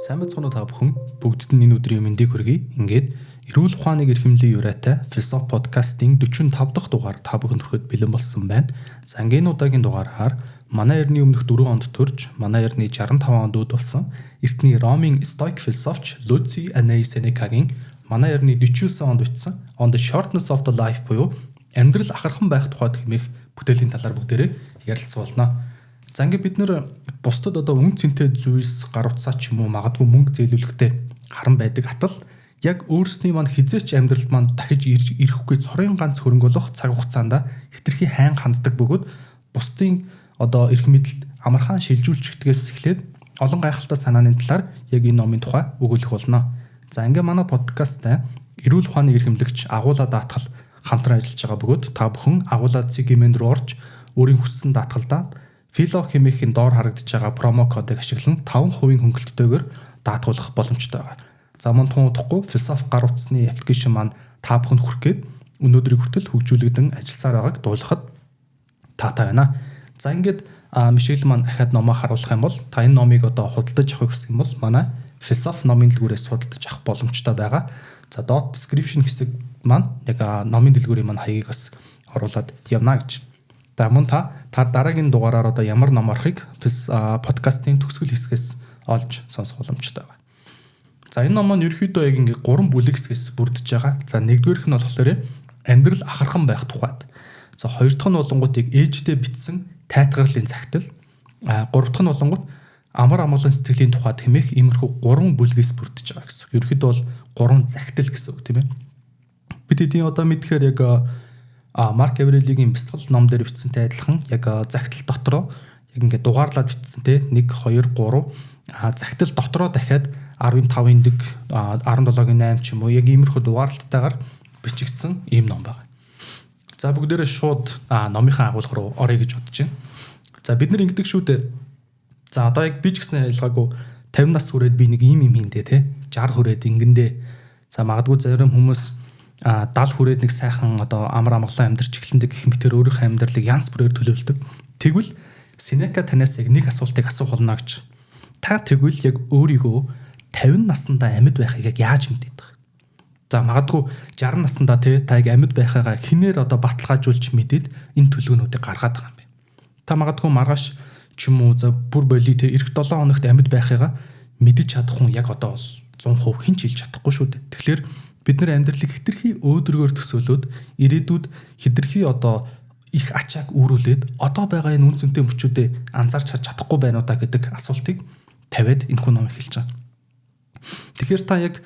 Сайн бацхан та бүхэн бүгдд нь энэ өдрийн мэндийг хүргэе. Ингээд эрүүл ухааныг эрхэмлэн юуратай Philosophy podcast-ийн 45 дахь дугаар та бүхэнд хүрэхэд бэлэн болсон байна. За ингээд удаагийн дугаараар манай эртний өмнөх 4 онд төрж, манай эртний 65 онд үд болсон эртний Ромын Stoic philosopher Lucy Annei Seneca-гийн манай эртний 49 онд бичсэн On the Shortness of the Life буюу амьдрал ахархан байх тухайд хэмээх бүтээлийн талаар бүгдээрээ ярилцуулна. За ингээд бид нэр бусдад одоо үн цэнтэй зүйлс гар утсаа ч юм уу магадгүй мөнгө зээлүүлэхтэй харан байдаг атал яг өөрсний маань хизээч амьдралд маань дахиж ирэхгүй цорын ганц хөрөнгө болох цаг хугацаанд хэтэрхий хайн ханддаг бөгөөд бусдын одоо эрх мэдэлд амархан шилжүүлчихдгээс эхлээд олон гайхалтай санааны талаар яг энэ номын тухай өгүүлэх болно. За ингээд манай подкасттай эрүүл ухааны эрхэмлэгч агуулга даатгал хамтран ажиллаж байгаа бөгөөд та бүхэн агуулга цэгийн рүү орж өөрийн хүссэн даатгалдаа Philo хэмээхийн доор харагдаж байгаа промо кодыг ашиглан 5% хөнгөлөлтөөр даатгуулах боломжтой байгаа. За мөн тунуудахгүй Philosophy гар утасны аппликейшн маань та бүхэнд хүрэхэд өнөөдрийг хүртэл хөгжүүлэгдэн ажилласаар байгааг дуулахад таатай байна. За ингээд Мишель маань ахаад номоо харуулах юм бол та энэ номыг одоо худалдаж авах гэсэн юм бол манай Philosophy номын дэлгүүрээс худалдаж авах боломжтой байгаа. За dot description хэсэг маань яг номын дэлгүүрийн маань хаягийг бас оруулаад явна гэж. За мөн та дараагийн дугаараар одоо ямар ном орохыг подкастын төгсгөл хэсгээс олж сонсох боломжтой байна. За энэ ном маань ерөөхдөө яг ингээ 3 бүлэг хэсгээс бүрдэж байгаа. За нэгдүгээрх нь болохоор амьдрал ахархан байх тухайд. За хоёр дахь нь болонгууд яг ээжтэй бичсэн тайтгарлын цагтл. Гурав дахь нь болонгууд амар амгалан сэтгэлийн тухайд хэмээх иймэрхүү 3 бүлгээс бүрдэж байгаа гэсэн. Ерөөхдөө бол 3 загтал гэсэн үг тийм ээ. Бид эдийн одоо мэдхээр яг Марк Аврелигийн бясалгал ном дээр бичсэнтэй адилхан яг загтал дотроо яг ингээд дугаарлаад бичсэнтэй 1 2 3 загтал дотроо дахиад 15-ын дэг 17-гийн 8 ч юм уу яг иймэрхүү дугаарлалттайгаар бичигдсэн ийм ном байна. За бүгдээрээ шууд номынхаа агуулга руу оръё гэж бодож байна. За бид нар ингэдэг шүү дээ. За одоо яг би ч гэсэн ялгаагүй 50 нас хүрээд би нэг ийм юм хийндээ те 60 хүрээд ингэндээ. За магадгүй зарим хүмүүс 70 хүрээд нэг сайхан одоо амар амгалан амьдарч эхлэндэг гэх мэтэр өөрийнхөө амьдралыг янз бүрээр төлөвлөдөг. Тэгвэл Сенека танаас яг нэг асуултыг асуух болно гэж. Та тэгвэл яг өөрийгөө 50 наснда амьд байхыг яг яаж мэдээд байгаа? За магадгүй 60 наснда та яг амьд байхаагаа хинээр одоо баталгаажуулж мэдээд энэ төлөвлөгөөнүүдийг гаргаад байгаа юм бэ. Та магадгүй маргааш ч юм уу за бүр боли эх 7 хоногт амьд байхаагаа мэдэж чадах хүн яг одоо бол 100% хэн ч хэлж чадахгүй шүү дээ. Тэгэхээр бид нар амьдралыг хэтэрхий өөдрөгөөр төсөөлөөд ирээдүйд хэтэрхий одоо их ачааг үүрүүлээд одоо байгаа энэ үнцэнтэй мөчүүдэд анзаарч чадахгүй байна уу та гэдэг асуултыг тавиад энэ хүн ном эхэлж байгаа. Тэгэхээр та яг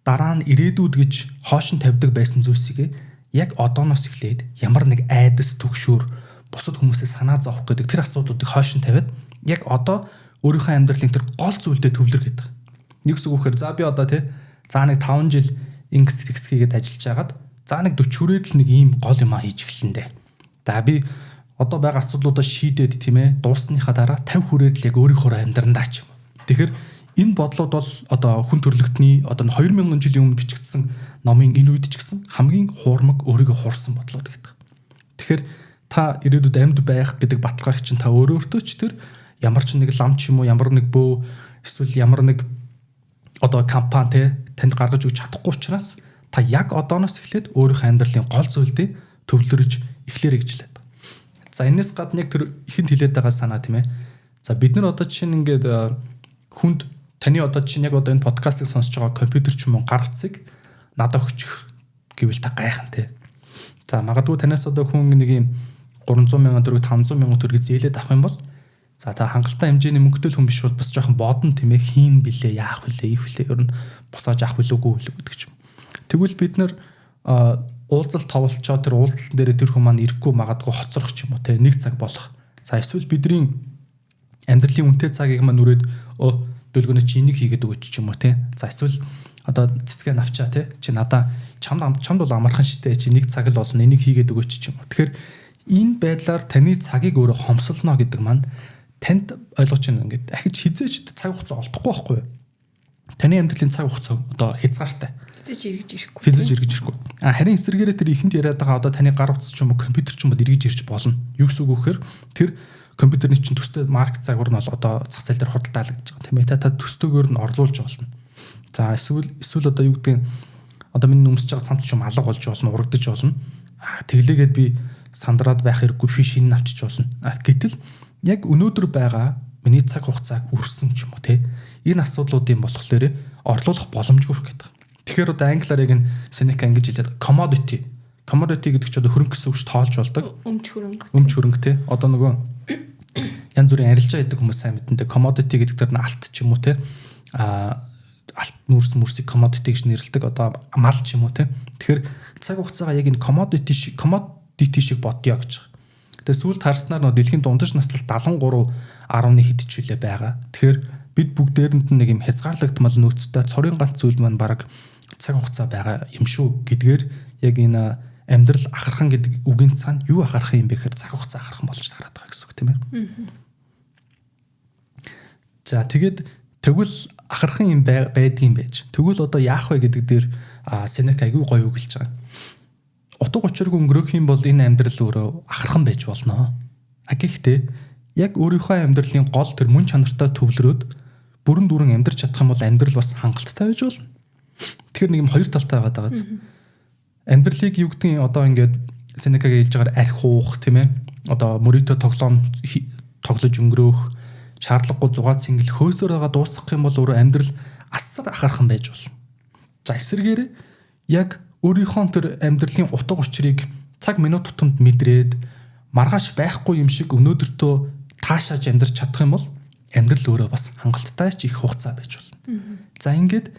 дараа нь ирээдүйд гэж хоошин тавьдаг байсан зүйлсийг яг одооноос эхлээд ямар нэг айдас түгшүүр бусад хүмүүсээс санаа зовох гэдэг тэр асуудлуудыг хоошин тавиад яг одоо өөрийнхөө амьдралын тэр гол зүйлдээ төвлөр гэдэг. Нэг үг үхээр за би одоо за нэг 5 жил ингэс тэгсгээд ажиллаж хагаад за нэг 40 хүрээд л нэг ийм гол юм хийж эхэлнэ. За би одоо байгаа асуудлуудаа шийдээд тийм ээ дуусныхаа дараа 50 хүрээд л яг өөрийнхөө амьдрандаа ч юм. Тэгэхээр энэ бодлууд бол одоо хүн төрлөختний одоо 2000 жилийн өмнө бичигдсэн номын энэ үед ч гэсэн хамгийн хуурмаг өөрийгөө хуурсан бодлууд гэдэг. Тэгэхээр та ирээдүйд амьд байх гэдэг баталгааг чинь та өөртөө ч тэр ямар ч нэг лам ч юм уу ямар нэг бөө эсвэл ямар нэг одоо компани танд гаргаж өгч чадахгүй учраас та яг одооноос эхлээд өөрийнхөө амьдралын гол зүйлдээ төвлөрөж эхлэрэй гэж хэлээд. За энэс гадна яг тэр ихэнд хэлээд байгаа санаа тийм ээ. За бид нар одоо жишээ нь ингээд хүнд таны одоо чинь яг одоо энэ подкастыг сонсож байгаа компьютер ч юм уу гар утсыг надад өгчих гэвэл та гайхан тий. За магадгүй танаас одоо хүн нэг юм 300 мянган төгрөг 500 мянган төгрөг зээлээд авах юм бол за та хангалттай хэмжээний мөнгөтэй хүн биш бол бас жоохон бодон тийм ээ хийн билээ яах вүлээ их вүлээ ер нь босоож авах вүлээгүй гэдэг ч юм. Тэгвэл бид нар уулзалт товолцоо тэр уулзалтын дээр тэр хүн маань ирэхгүй магадгүй хоцрох ч юм уу тийм нэг цаг болох. За эсвэл бидний амьдралын үнэтэй цагийг маань нүрээд дөлгөнө чи энийг хийгээд өгөөч ч юм уу тийм. За эсвэл одоо цэцгээ навчаа тийм чи надаа чамд бол амархан шттэ чи нэг цаг л болно энийг хийгээд өгөөч ч юм уу. Тэгэхээр энэ байдлаар таны цагийг өөрөө хомсолно гэдэг маань танд ойлгож байна ингээд ахиж хизээч цаг хугацаа олдохгүй байхгүй юу? Таны амьдралын цаг хугацаа одоо хязгаартай. Хизээж эргэж ирэхгүй. Харин эсвэргээрээ тэр ихэнд яриад байгаа одоо таны гар утас ч юм уу компьютер ч юм уу эргэж ирж болно. Юу гэсэн үг вэхээр тэр компьютерний чинь төстэй маркет загвар нь бол одоо зах зээл дээр худалдаалагдаж байгаа тийм ээ. Та төстөөгөр нь орлуулж болно. За эсвэл одоо юу гэдэг одоо миний өмсөж байгаа цамц ч юм алга болж болно, урагдаж болно. Тэглээгээд би сандраад байх хэрэггүй шинэ авчиж болно. Гэтэл яг өнөөдөр байгаа миний цаг хугацааг үрсэн ч юм уу те. Энэ асуудлуудын болохоор орлуулах боломжгүй гэдэг. Тэгэхээр одоо англиар яг энэ Seneca ингэж хэлээд commodity гэдэг чинь одоо хөрөнгө гэсэн үг ш тоолж болдог. Өмч хөрөнгө те. Одоо нөгөө янз бүрийн арилжаа гэдэг хүмүүс сайн мэднэ. Commodity гэдэг дээр нь алт ч юм уу те. Алт нүрсийг commodity гэж нэрлэдэг. Одоо мал ч юм уу те. Тэгэхээр цаг хугацаагаа яг энэ commodity шиг бодъё гэж. Тэгээ сүүлд харснаар нөгөө дэлхийн дундаж наслал 73.1 хэдчүүлээ байгаа. Тэгэхээр бид бүгдээрэнд нэг юм хязгаарлагдмал нөөцтэй цорын ганц зүйл маань баг цаг хугацаа байгаа юм шүү гэдгээр яг энэ амьдрал ахархан гэдэг үгийн цаана юу ахархан юм бэ гэхээр цаг хугацаа ахархан болж тараад байгаа гэсэн үг тийм ээ. За тэгээд тэгвэл ахархан юм байдгийн байж. Тэгвэл одоо яах вэ гэдэг дээр Seneca аягүй гоё үгэлж байгаа. Утга учиргүй өнгөрөх юм бол энэ амьдрал өөрөө ахархан байж болно. Гэхдээ яг өөрийнхөө амьдралын гол тэр мөн чанартай төвлөрөөд бүрэн дүүрэн амьдарч чадах юм бол амьдрал бас хангалттай байж болно. Тэгэхээр нэг юм хоёр талтай байгаа даа. Амьдралыг юу гэдгийг одоо ингээд Seneca-гийн хэлж байгаагаар арх уух тийм ээ. Одоо мөрөөдөө тоглож өнгөрөөх, шаардлагагүй зугаа цэнгэл хөөсөөр байгаа дуусгах юм бол өөрөө амьдрал асар ахархан байж болно. За эсвэргээр яг өөрийнхөө тэр амьдралын утга учирыг цаг минут тутамд мэдрээд маргааш байхгүй юм шиг өнөөдөртөө таашааж амьдарч чадах юм бол амьдрал өөрөө бас хангалттай ч их хугацаа байж болно. За ингээд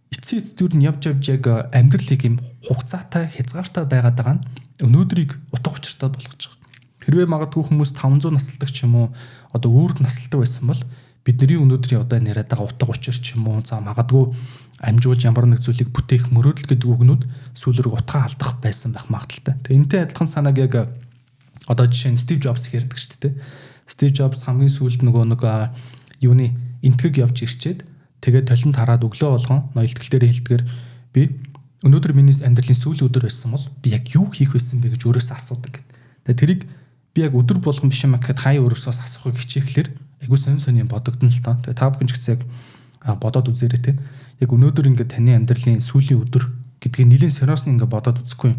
эцсийн эцдүр нь явж яг амьдралыг юм хугацаатай хязгаартай байгаад байгаа нь өнөөдрийг утга учиртай болгож байгаа. Хэрвээ магадгүй хүмүүс 500 насалдаг ч юм уу одоо үүрд насалдаг байсан бол бидний өнөөдрийн одоо яриад байгаа утга учир ч юм уу за магадгүй амжуулж ямар нэг зүйлийг бүтээх мөрөөдөл гэдэг үгнүүд сүүлрэг утгаа алдах байсан байх магадaltaй. Тэгээ энэтэй адилхан санааг яг одоо жишээ нь Стив Джобс ярьдаг шүү дээ. Стив Джобс хамгийн сүүлд нөгөө юуны энтгэг явж ирчээд тэгээд толинд хараад өглөө болгон ноёлтгол дээр хэлдгээр би өнөөдөр миний амьдралын сүүлийн өдөр байсан бол би яг юу хийх байсан бэ гэж өөрөөсөө асуудаг гэдэг. Тэгээд тэрийг би яг өдөр болгон биш юм гэхэд хаяа өөрөөсөө асуухыг хичээхлээр айгуу сонь юм бодогдно л тоо. Тэгээд та бүхэн ч гэсэн яг бодоод үзээрэй те. Яг өнөөдөр ингээд таны амьдралын сүүлийн өдөр гэдгийг нэлээд сериосны ингээд бодоод үзэхгүй.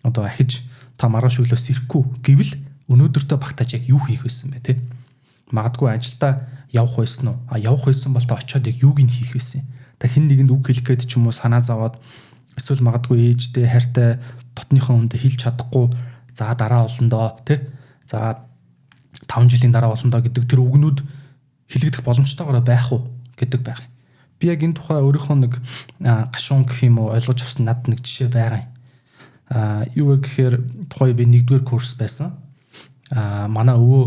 Одоо ахиж та маргааш өглөөс ирэхгүй гэвэл өнөөдөртөө багтааж яг юу хийх байсан бэ те. Магадгүй ажилдаа явах байсан уу? Явах байсан бол та очиод яг юуг нь хийх байсан. Та хэн нэгэнд үг хэлэх гээд ч юм уу санаа зовоод эсвэл магадгүй ээжтэй хайртай дотныхон хүндээ хэлж чадахгүй за дараа олондоо те. За 5 жилийн дараа олондоо гэдэг тэр үгнүүд хэлэгдэх боломжтойгоор байх уу гэдэг байх. Би яг энэ тухай өөрийнхөө нэг гашуун гэх юм уу ойлгож авсан надад нэг жишээ байгаа юм. Юу вэ гэхээр тухай би 1-р курс байсан. Манай өвөө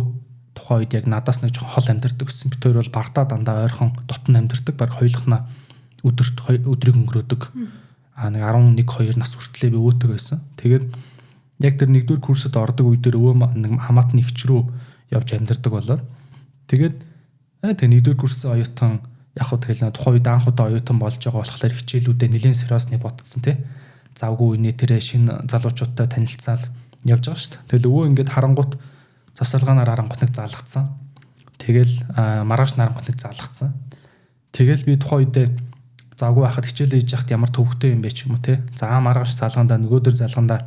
тухайн үед яг надаас нэг жоохон хол амьдардаг гэсэн. Бид хоёр бол багтаа дандаа ойрхон дотн амьдардаг. Баг хоёулахна өдрийг өнгөрөөдөг. Нэг 11-2 нас хүртлээр би өвөөтэй байсан. Тэгээд яг тэр 1-р курсод ордог үе дээр өвөө нэг хамаатны ихч рүү явж амьдардаг болоод тэгээд тэг 1-р курсын оюутан яг хөө тэгэл тухайн үед анх удаа оюутан болж байгаа болохоор хичээлүүдэд нэлээд сериосны ботцсон тий. Завгүй үнэ тэр шинэ залуучуудтай танилцаал явж байгаа шүү дээ. Тэгэл өвөө ингээд харангуут завсалгаанаар харангуут нэг залгацсан. Тэгэл маргааш нарангуут нэг залгацсан. Тэгэл би тухайн үедээ завгүй байхад хичээл хийж яхад ямар төвхтэй юм бэ ч юм уу тий. За маргааш залгаандаа нөгөөдөр залгаандаа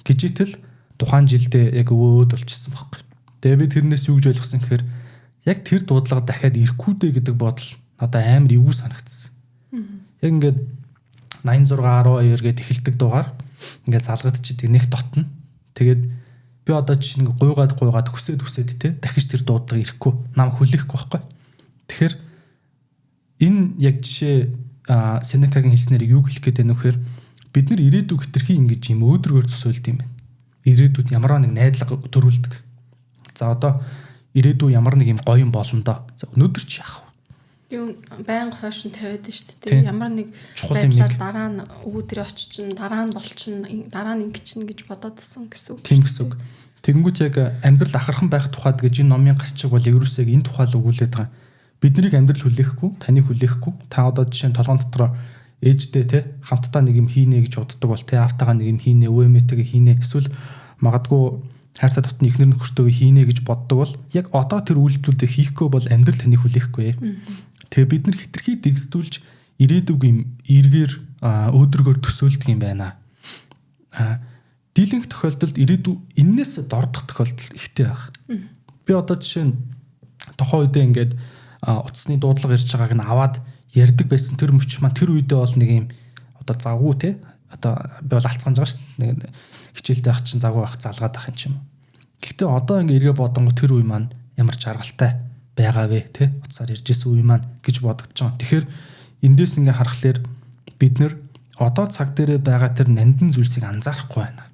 гिजिтэл тухайн жилдээ яг өвөөд болчихсон байхгүй. Тэгээ би тэрнээс юу гэж ойлгосон гэхээр яг тэр дуудлага дахиад ирэхгүй дээ гэдэг бодол надад амар эвгүй санагдсан. Яг ингээд 8612 гээд эхэлдэг дугаар ингээд залгагдчихдаг нэг дотно. Тэгээд би одоо чинь ингээд гуйгаад хүсээд те дахиж тэр дуудлага ирэхгүй нам хүлээхгүй байхгүй. Тэгэхээр энэ яг жишээ Seneca-гийн хэлснээр юу хэлэх гээд байна вэ гэхээр бид нар ирээдүйг хэтэрхий ингэж юм өөдрөгөр төсөөлд юм байна. Ирээдүйд ямар нэг найдлага төрүүлдэг. За одоо ирээдүй ямар нэг юм гоё юм болно доо. За өнөөдөр ч яах вэ? Юу байнга хойшин тавиад нь шүү дээ. Ямар нэг байдлаар дараа нь өөдрөө очичин, дараа нь болчин, дараа нь ингэчин гэж бодоодсэн гэсэн үг. Тийм гэсэн үг. Тэгэнгүүт яг амьдрал ахархан байх тухайд гэж энэ номын гарчиг бол ерөөсөө энэ тухайл өгүүлээд байгаа. Биднийг амьдрал хүлээхгүй, таныг хүлээхгүй. Та одоо жишээ нь толгойн дотор ээжтэй те хамтдаа нэг юм хийнэ гэж боддог бол те автагаа нэг юм хийнэ, өвөөмэтэйгээ хийнэ. Эсвэл магадгүй хайртай дотны ихнэр нөхөртөө хийнэ гэж боддог бол яг одоо тэр үйлдэлүүдээ хийхгүй бол амьдрал таны хүлээхгүй. Тэгээ бид нар хитрхи дэгсдүүлж ирээдүг эргээр өөдрөгөөр төсөөлдөг юм байна. Дийлэнх тохиолдолд ирээдүй энээс дордох тохиолдол ихтэй байх. Би одоо жишээ нь тохоо үедээ ингээд утасны дуудлага ирж байгааг нь аваад ярьдаг байсан тэр мөч маань тэр үедээ бол нэг юм одоо завгүй те одоо би бол алцгааж байгаа шүү дээ. Хичээлдээ ах чинь завгүй ах залгаад ах юм ч юм. Гэхдээ одоо ингээ эргээ бодонгоо тэр үе маань ямар жаргалтай байгаа вэ те утсаар ирж исэн үе маань гэж бодогдож байгаа. Тэгэхээр эндээс ингээ харахаар бид нэр одоо цаг дээрээ байгаа тэр нандин зүйлсийг анзаарахгүй байна.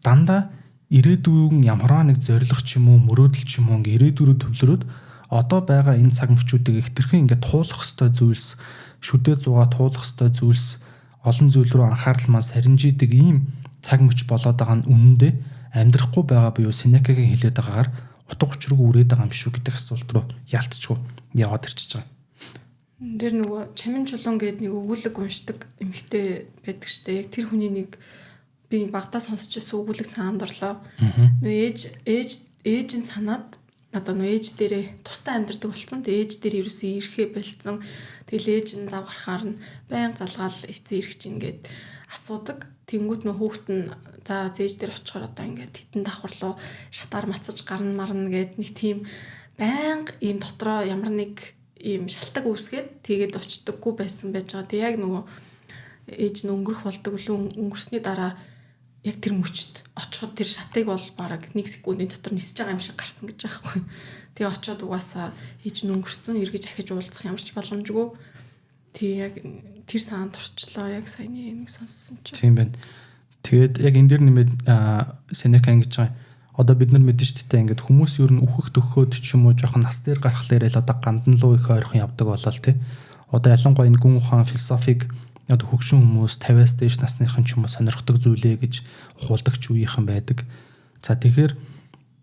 Дандаа ирээдүйн ямарваа нэг зориг ч юм уу мөрөөдөл ч юм уу ингээ ирээдүрөө төвлөрөөд одоо байгаа энэ цаг мөчүүдийг ихтерхэн ингээ туулах ёстой зүйлс, шүдээ зугаа туулах ёстой зүйлс, олон зүйл рүү анхаарал маань сарнижидэг ийм цаг мөч болоод байгаа нь үнэндээ амьдрахгүй байгаа буюу Сенекагийн хэлээд байгаагаар утга учиргүй үрээд байгаа юм шүү гэдэг асуулт руу ялцчихгүй яваад ирчихэж байгаа. Тэр нөгөө Чамин чулуун гэдэг нэг өгүүлэг уншдаг эмэгтэй байдаг штэ. Яг тэр хүний нэг би багтаа сонсч байсан өгүүлэг санаанд орлоо. Нөгөө ээжийн санаад одоо нөгөө ээж дээрээ тустай амьдардаг болсон. Тэгээ ээж дээр ерөөсөө ирэхээ болцсон. Тэгэл ээж нь зав гарахаар нь байнга залгаал эцээ ирэх чинь ингээд асуудаг. Тэнгүүд нөө хүүхэд нь за зээж дээр очихоор одоо ингээд хитэн давхарлуу шатаар мацаж гарна марна гэд нэг тийм байнга ийм дотроо ямар нэг ийм шалтак үүсгээд тэгээд очдоггүй байсан байж байгаа. Тэг яг нөгөө ээж нь өнгөрөх болдог үлэн өнгөрсний дараа яг тэр мөчт очиход тэр шатыг бол бараг 1 секундын дотор нисэж байгаа юм шиг гарсан гэж байгаа байхгүй. Тэгээ очиод угаасаа ээж нь өнгөрцөн эргэж ахиж уулзах ямар ч боломжгүй. Тэг яг тэр саанд орчлоо яг саяны нэг сонссон чинь. Тийм байна. Тэгээд яг энэ дэр нэмээд Сенека ингэж байгаа. Одоо бид нар мэдэн шүү дээ ингээд хүмүүс ер нь үхэх төхөөд ч юм уу жоохон нас дээр гарахлаар л одоо гандан луу их ойрхон явдаг болол тий. Одоо ялангуяа энэ гүн ухаан философик одоо хөгшин хүмүүс 50-аас дээш насныхан ч юм уу сонирхдаг зүйлээ гэж ухуулдагч үеийнхэн байдаг. За тэгэхээр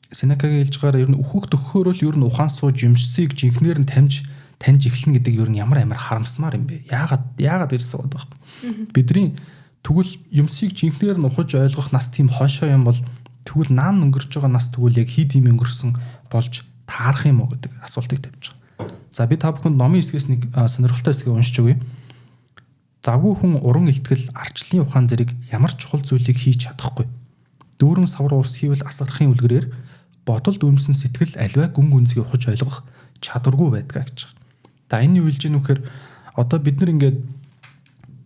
Сенекагийн хэлж байгаагаар ер нь үхэх төхөөр л ер нь ухаан сууж юмшсыг жинхнээр нь таньж эхлэнэ гэдэг ер нь ямар харамсмаар юм бэ? Яагаад ирсэн байдаг вэ? Бидний тэгвэл юмсыг жинхнээр нь ухаж ойлгох нас тийм хойшоо юм бол тэгвэл наан өнгөрч байгаа нас тэгвэл яг хид юм өнгөрсөн болж таарах юм уу гэдэг асуултыг тавьж байгаа. За би та бүхэнд номын хэсгээс нэг сонирхолтой хэсгийг уншиж өгье. Завгүй хүн уран илтгэл арчлын ухаан зэрэг ямар чухал зүйлийг хийж чадахгүй. Дүүрэн савар ус хийвэл асгарахын үлгэрээр бодолд үнсэн сэтгэл аливаа гүн гүнзгий ухаж ойлгох чадваргүй байдгаа гэж байна. За энэ юу хэлж ийм вэхээр одоо бид нар ингээд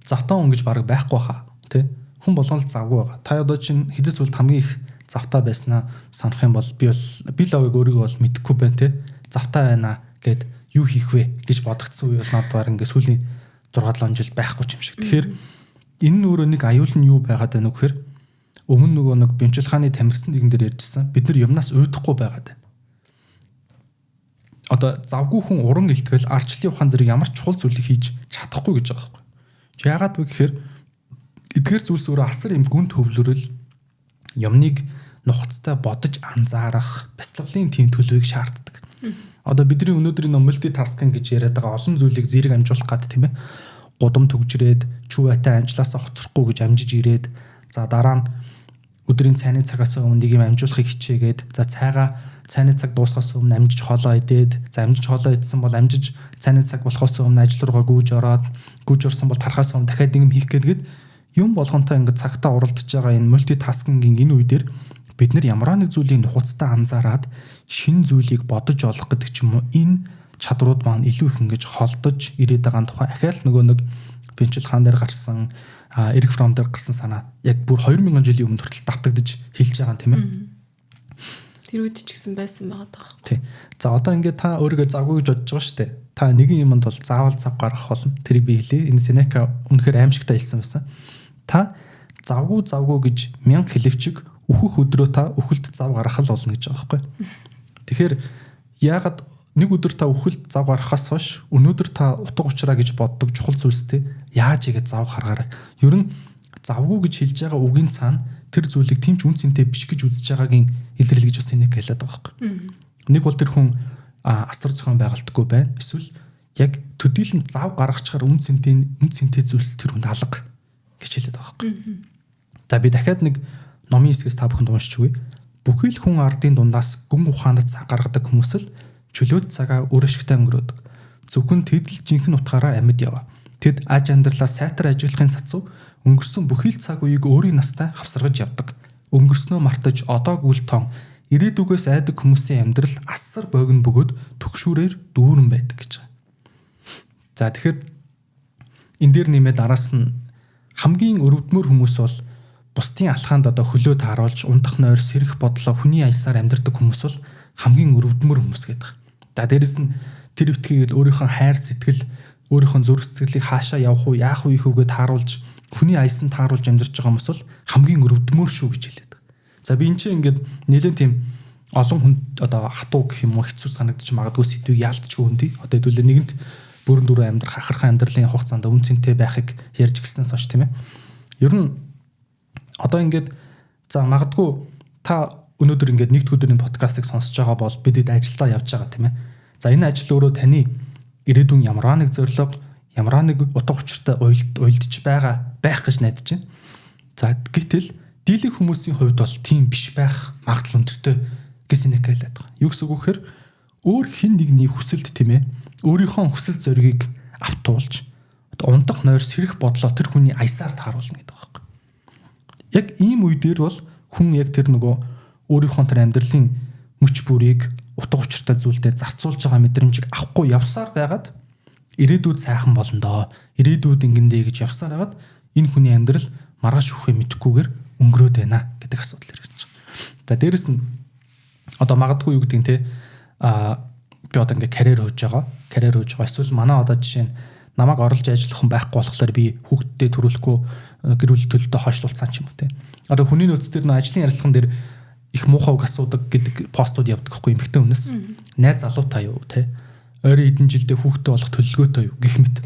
завтаа хүн гэж бараг байхгүй хаа тий. Хүн болгон л завгүй байгаа. Та одоо чинь хэдээс үлд хамгийн их завтаа байснаа санах юм бол би л авыг өөрийгөө бол мэдэхгүй байна тий. Завтаа байна гэд юу хийх вэ гэж бодогдсон үе бол надад баг ингээд сүүлийн 6-7 жил байхгүй юм шиг. Тэгэхээр энэ нь өөрөө нэг аюул нь юу байгаад байна вэ гэхээр өмнө нөгөө нэг Бенчилхааны тамирсан нэгэн дээр ярьжсэн бид нар юмнаас уйдахгүй байгаад байна. Одоо завгүй хүн уран илтгэл арчлын ухаан зэрэг ямар чухал зүйлийг хийж чадахгүй гэж байгаа байхгүй. Яагаад вэ гэхээр эдгээр зүйлс өөрөө асар юм гүн төвлөрөл юмныг нухацтай бодож анзаарах бяцлаглалын тийм төлөвийг шаарддаг. Одоо бидний өнөөдрийн мультитаскинг гэж яриад байгаа олон зүйлийг зэрэг амжуулах гад тийм ээ. Гудам төгжрээд чүвэтэй амжлаасаа хоцрохгүй гэж амжиж ирээд за дараа нь өдрийн цайны цагаас өмнө нэг юм амжуулахыг хичээгээд за цайны цаг дуусахаас өмнө амжиж хоолоо идээд за амжиж хоолоо идсэн бол амжиж цайны цаг болохоос өмнө ажил руугаа гүйж орсон бол тарахаас өмнө дахиад нэг юм хийх гээд юм болгонтой ингээд цагтаа уралдаж байгаа энэ мультитаскингийн энэ үе дээр бид нар ямар нэг зүйлийг нухацтай анзаараад шинэ зүйлийг бодож олох гэдэг ч юм уу энэ чадрууд маань илүү их ингэж холдож ирээд байгаа тухай ахаал нөгөө нэг Бенчилхан дээр гарсан Эрик Фром дээр гарсан санаа яг бүр 2000 жилийн өмнө хүртэл давтагдж хэлж байгаа юм тийм ээ. Тэр үед ч гэсэн байсан байгаа даа. Тий. За одоо ингээд та өөрийгөө завгүй гэж бодож байгаа шүү дээ. Та нэгэн юмд бол заавал зав гаргах болно. Тэрийг би хэлье. Энэ Сенека үнэхээр аимшигтай хэлсэн байсан. Та завгүй гэж 1000 хэлэвчиг өөхөх өдрөө та үхэлд зав гаргах л болно гэж байгаа байхгүй. Тэгэхээр яагаад нэг өдөр та үхэлд зав гаргахаас хойш өнөөдөр та утга учраа гэж боддог чухал зүйлстэй яаж игээд зав гаргаарай. Ер нь завгүй гэж хэлж байгаа үгийн цаана тэр зүйлийг тэмч үн цэнтэй биш гэж үзэж байгаагийн илэрлэл гэж бас энийг хэлээд байгаа байхгүй. Нэг бол тэр хүн астар зохион байгалтгүй байна. Эсвэл яг төдийлөн зав гаргахчаар үн цэнтэй зүйлс тэр хүнд алга гэж хэлээд байгаа байхгүй. За би дахиад нэг номын хэсгээс та бүхэнд уншиж өгье. Бүхий л хүн ардын дундаас гүн ухаанад цаг гаргадаг хүмүүс л чөлөөт цагаа өөр ашигтай өнгөрөөдөг. Зөвхөн тэд л жинхэнэ утгаараа амьд яваа. Тэд аж амьдралаа сайтар ажиглахын сацуу өнгөрсөн бүхий л цаг үеийг өөрийн настай хавсаргаж явдаг. Өнгөрснөө мартаж одоог үл тоон ирээдүгээс айдаг хүмүүсийн амьдрал асар богино бөгөөд түгшүүрээр дүүрэн байдаг гэж. За тэгэхээр энэ дээр нэмээд араас нь хамгийн өрөвдмөр хүмүүс бол бусдын алхаанд одоо хөлөө тааруулж ундах нойр сэрэх бодлоо хүний аясаар амьдрдаг хүмүүс бол хамгийн өрөвдмөр хүмүүс гэдэг. За дээрэс нь тэр өвтгийгээд өөрийнхөө хайр сэтгэл өөрийнхөө зүрх сэтгэлийг хаашаа явах уу яах вэ хөөгээ тааруулж хүний аясан тааруулж амьдарч байгаа хүмүүс бол хамгийн өрөвдмөр шүү гэж хэлээд. За би энэ чинь ингээд нэлээд тийм олон хүн одоо хатуу гэх юм уу хэцүү санагдчих магадгүй сэдвийг яалтчгүй хүндий. Одоо хэдүүлээ нэгэнт бүрэн дүүрэн амьдрах хахархан амьдралын хугацаанд үнцэнтэй байхыг ярьж гиснээс хойш тийм ээ. Ер нь одоо ингээд за магадгүй та өнөөдөр ингээд нэгд өдрийн подкастыг сонсож байгаа бол бидэд ажилдаа явж байгаа тийм ээ. За энэ ажил өөрөө таны ирээдүйн ямар нэг зорилго, ямар нэг утга учиртай уйлдж байх гэж найдаж байна. За гэтэл дийлэх хүмүүсийн хувьд бол тийм биш байх магадлал өндөртэй гэсэн нэг хэлээд байгаа. Юу гэсэн үг вэхээр өөр хин нэгний хүсэлт тийм ээ. Өөрийнхөө хүсэл зоригийг автуулж ундах нойр сэрэх бодлоо тэр хүний аясаар тааруулна гэдэг байгаа юм. Яг ийм үе дээр бол хүн яг тэр нөгөө өөрийнхөө тэр амьдралын мөч бүрийг утга учиртай зүйлдээ зарцуулж байгаа мэдрэмжийг авахгүй явсаар байгаад ирээдүйд сайхан болно доо. Ирээдүйд ингэндээ гэж явсаар байгаад энэ хүний амьдрал маргааш үхээ мэдхгүйгээр өнгөрөөд байна гэдэг асуудал ирж байгаа. За дээрэс нь одоо магадгүй юу гэдэг нь те би одоо ингээ карьер хөөж байгаа. Эсвэл манай одоо жишээ нь намайг орлож ажиллах хүн байхгүй болохоор би хүүхдтэй төрүүлэхгүй гэр бүл төлөлтөд хойшлуулсан ч юм уу те. Одоо хүний нөөц дээр нөө ажлын ярилцлаган дээр их муухай үг асуудаг гэдэг постууд явдаг хгүй эмхтэн өмнөс. Найз залуутай юу те. Ойрын хэдэн жилдээ хүүхдтэй болох төлөлгөөтэй юу гэх мэт.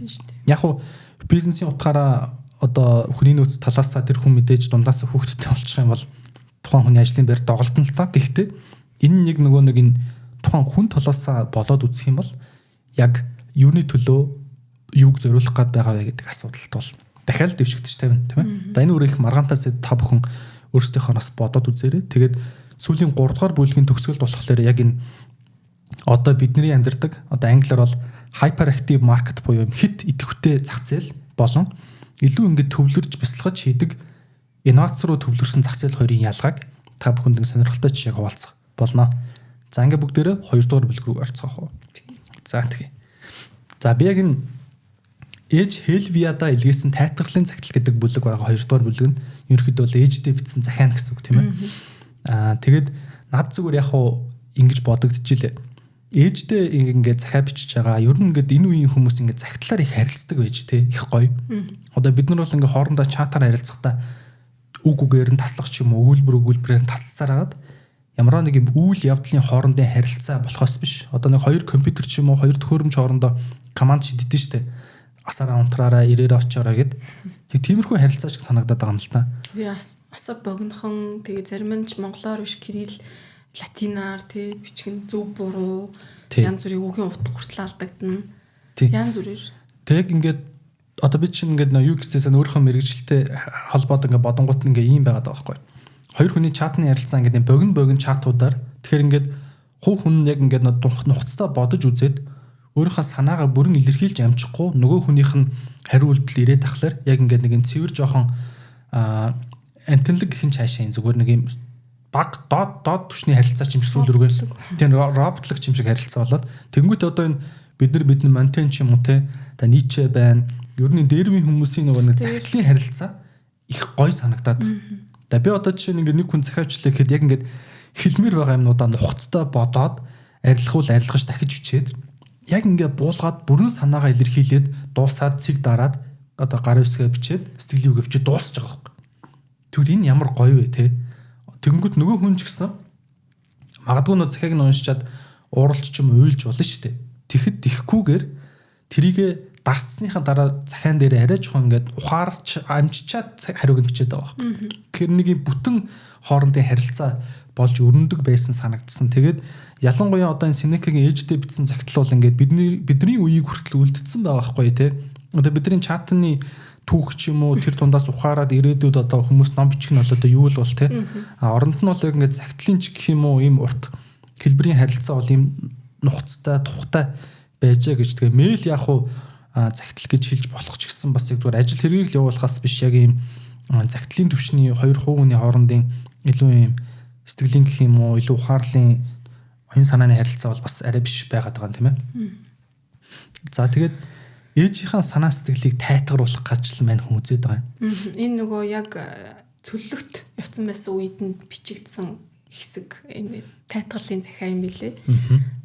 Яг хуу бизнесийн утгаараа одоо хүний нөөц талаасаа тэр хүн мэдээж дундаасаа хүүхдтэй болчих юм бол тухайн хүний ажлын байр доголдно л та. Гэхдээ энэ нэг нөгөө нэг энэ тухайн хүн талаасаа болоод үзэх юм бол яг юуны төлөө юуг зориулах гээд байгаа вэ гэдэг асуудалт бол дахиад дэвшигдэж тавина тийм ээ. За энэ өөр их маргаантаас та бүхэн өөрсдийнхөө нас бодоод үзээрэй. Тэгээд сүүлийн 3 дугаар бүлгийн төгсгөлд болохоор яг энэ одоо бидний амьдардаг одоо англиар бол hyperactive market буюу хит идэвхтэй зах зээл болон илүү ингээд төвлөрж бясалгаж хийдэг инновац руу төвлөрсөн зах зээл хоёрын ялгааг та бүхэнд сонирхолтой жишээг хуваалцах болно. За ингээд бүгдээрээ 2 дугаар бүлэг рүү орцгоох уу. За тэгье. За би яг энэ ээж Хелвиада илгээсэн тайтгалын загтал гэдэг бүлэг байгаа 2 дугаар бүлэг нь ерөнхийдөө бол ээждээ бичсэн захиан гэсэн үг тийм ээ. Тэгээд над зүгээр яг хуу ингэж бодогдчихлээ. Ээждээ ингээд захиа бичиж байгаа. Ер нь ингээд энэ үеийн хүмүүс ингээд загтлаар их харилцдаг байж тээ их гоё. Одоо бид нар бол ингээд хоорондоо чатаар харилцахдаа үг үгээр нь таслах ч юм уу өгүүлбэрээр нь тасласаар хагаад ямар нэг юм үйл явдлын хоорондын харилцаа болохоос биш. Одоо нэг 2 компьютер ч юм уу 2 төхөөрөмж хоорондоо команд шиддэж штэ. Асараа унтраараа ирээрээ очоороо гэд. Тэг тиймэрхүү харилцаа шиг санагдаад байгаа юм л та. Асар богинохон тэгээ зарим нь ч монголоор биш кирилл латинаар тий бичгэн зөв буруу янз бүрийн үгийн утга хүртэл алдагдана. Янз бүрээр. Тэг ингээд одоо би чинь ингээд юу гэсээс нь өөрийнхөө мэрэгжилтэй холбоод ингээд бодонгууд ингээд ийм байгаад байгаа байхгүй. 2 хүний чатны ярилцаа ингээд богино чатуудаар тэгэхээр ингээд хувь хүн яг ингээд нухацтай бодож үзээд өөрийнхөө санаагаа бүрэн илэрхийлж амжихгүй нөгөө хүнийх нь хариу үйлдэл ирээд тахлаар яг ингээд нэг юм цэвэр жоохон антенлэг гэх юм цаашаа энэ зүгээр нэг юм баг доод түвшний харилцаа ч юм шиг сүүл рүүгээ тийм роботлог ч юм шиг харилцаа болоод тэнгуүт одоо энэ бидний монтен ч юм уу те та Ницше байна ер нь дээрвийн хүмүүсийн нөгөө нэг загтлын харилцаа их гой санагдаад. За би одоо жишээ нэг хүн захиавчлаа гэхэд яг ингээд хэлмээр байгаа юмнуудаа нухацтай бодоод арилгаж дахиж бичээд яг ингээд буулгаад бүрэн санаагаа илэрхийлээд дуусаад цэг дараад одоо гар үсгээ бичээд сэтгэлийн үг өвчөд дуусч байгаа байхгүй. Тэгвэл энэ ямар гоё вэ те. Тэнгүүд нөгөө хүн ч гэсэн магадгүй нөө захиаг нь уншичаад ууралч ч юм уйлж болно шүү дээ. Тэгэхэд тихгүйгээр трийгээ дарцсныхаа дараа захиан дээр арай жоохон ингээд ухаарч амжичаад хариуг нь бичээд байгаа байхгүй. Тэгэхээр нэг юм бүтэн хоорондын харилцаа болж өрнөдөг байсан санагдсан. Тэгээд ялангуяа одоо энэ Сенекагийн ээждээ бичсэн загтал бол ингээд бидний үеийг хүртэл үлдсэн байгаа байхгүй тий. Одоо бидний чатны түүх ч юм уу тэр тундаас ухаарад ирээдүйд одоо хүмүүс ном бичих нь бол одоо юу л бол те. Оронд нь бол яг ингээд захидлын ч гэх юм уу ийм урт хэлбэрийн харилцаа бол ийм нухацтай тухтай байжээ гэж. Тэгээ мэйл яг уу захидал гэж хэлж болох ч гэсэн бас яг зүгээр ажил хэргийг л явуулахаас биш яг ийм захидлын түвшний хоёр хувийн хоорондын илүү ийм сэтгэлийн гэх юм уу илүү ухаарлын оюун санааны харилцаа бол бас арай биш байгаад байгаа юм тийм ээ. За тэгээд ээжийнхаа санаа сэтгэлийг тайтгаруулах гэж л мань хүн үзээд байгаа юм. Энэ нөгөө яг цөллөгт явцсан байсан үед нь бичигдсэн хэсэг энэ тайтгарлын захиа юм билээ.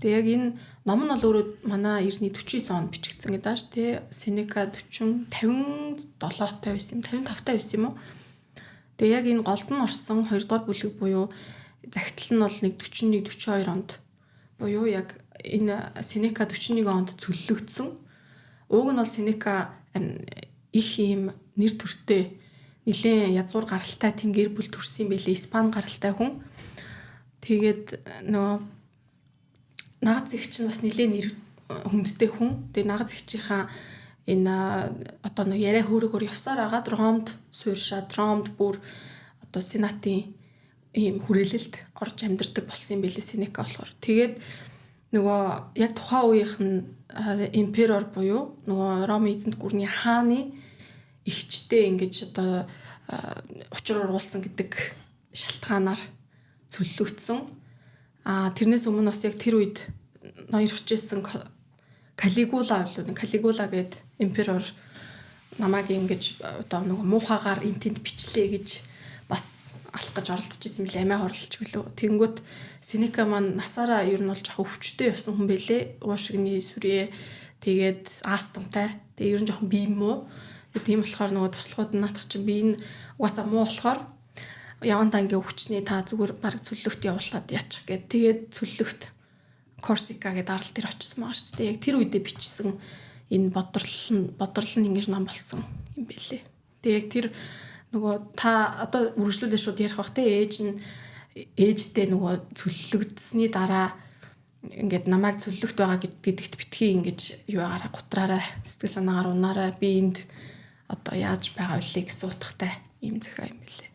Тэгээ яг энэ ном нь бол өөрөө манай 1949 онд бичигдсэн гэдэг ааш тий. Сенека 40 57 таа байсан юм 55 таа байсан юм уу? Тэгээ яг энэ голд нь орсон 2 дугаар бүлэг буюу захидал нь бол нэг 41 42 онд буюу яг энэ Сенека 41 онд цөллөгдсөн. Уг нь бол Сенека их ийм нэр төртэй нэлээд язгуур гаралтай тийм гэр бүл төрсөн байлээ. Испани гаралтай хүн. Тэгээд нөгөө нагц их чинь бас нэлээд нэр хүндтэй хүн. Тэгээд нагц ихчийнхаа энэ одоо нөгөө яриа хөөргөөр явсаар агаад Ромд суурьшаад Ромд бүр одоо сенатын ийм хүрээлэлд орж амьдардаг болсон юм байлээ Сенека болохоор. Тэгээд нөгөө яг тухайн үеийнх нь имперор буюу нөгөө Ромын эзэнт гүрний хааны ихчтэй ингэж одоо учир уруулсан гэдэг шалтгаанаар цөллөгдсөн. Тэрнээс өмнө бас яг тэр үед ноёрхож ирсэн Калигула гээд имперор намайг ингэж одоо нөгөө муухагаар энтэнд бичлээ гэж бас алах гэж оролдож исэн билээ амиа хорлолч гэлөө. Тэнгүүт Сенека маань насаараа ер нь бол жоохон өвчтөй явсан хүн байлээ. Уушигны сүрээ тэгээд астамтай. Тэгээд ер нь жоохон бие муу. Тийм болохоор нөгөө туслахууд нь наатах чинь би энэ угаасаа муу болохоор явандаа ингээ өвчнээ та зүгээр баг цөллөгт явуулаад яачих гээд тэгээд цөллөгт Корсика гэдэг арал дээр очсон байгаа шүү дээ. Яг тэр үедээ бичсэн энэ бодрол нь ингэж ном болсон юм байлээ. Тэгээд яг тэр нөгөө та одоо үргэлжлүүлээ шууд ярих бах те ээжтэй нөгөө цөллөгдсөний дараа ингээд намайг цөллөгт байгаа гэдэгт битгий ингэж юу агаараа гутраараа сэтгэл санаагаар унаараа би энд одоо яаж байгаа вэ гэсэн утгатай юм захиа юм билээ.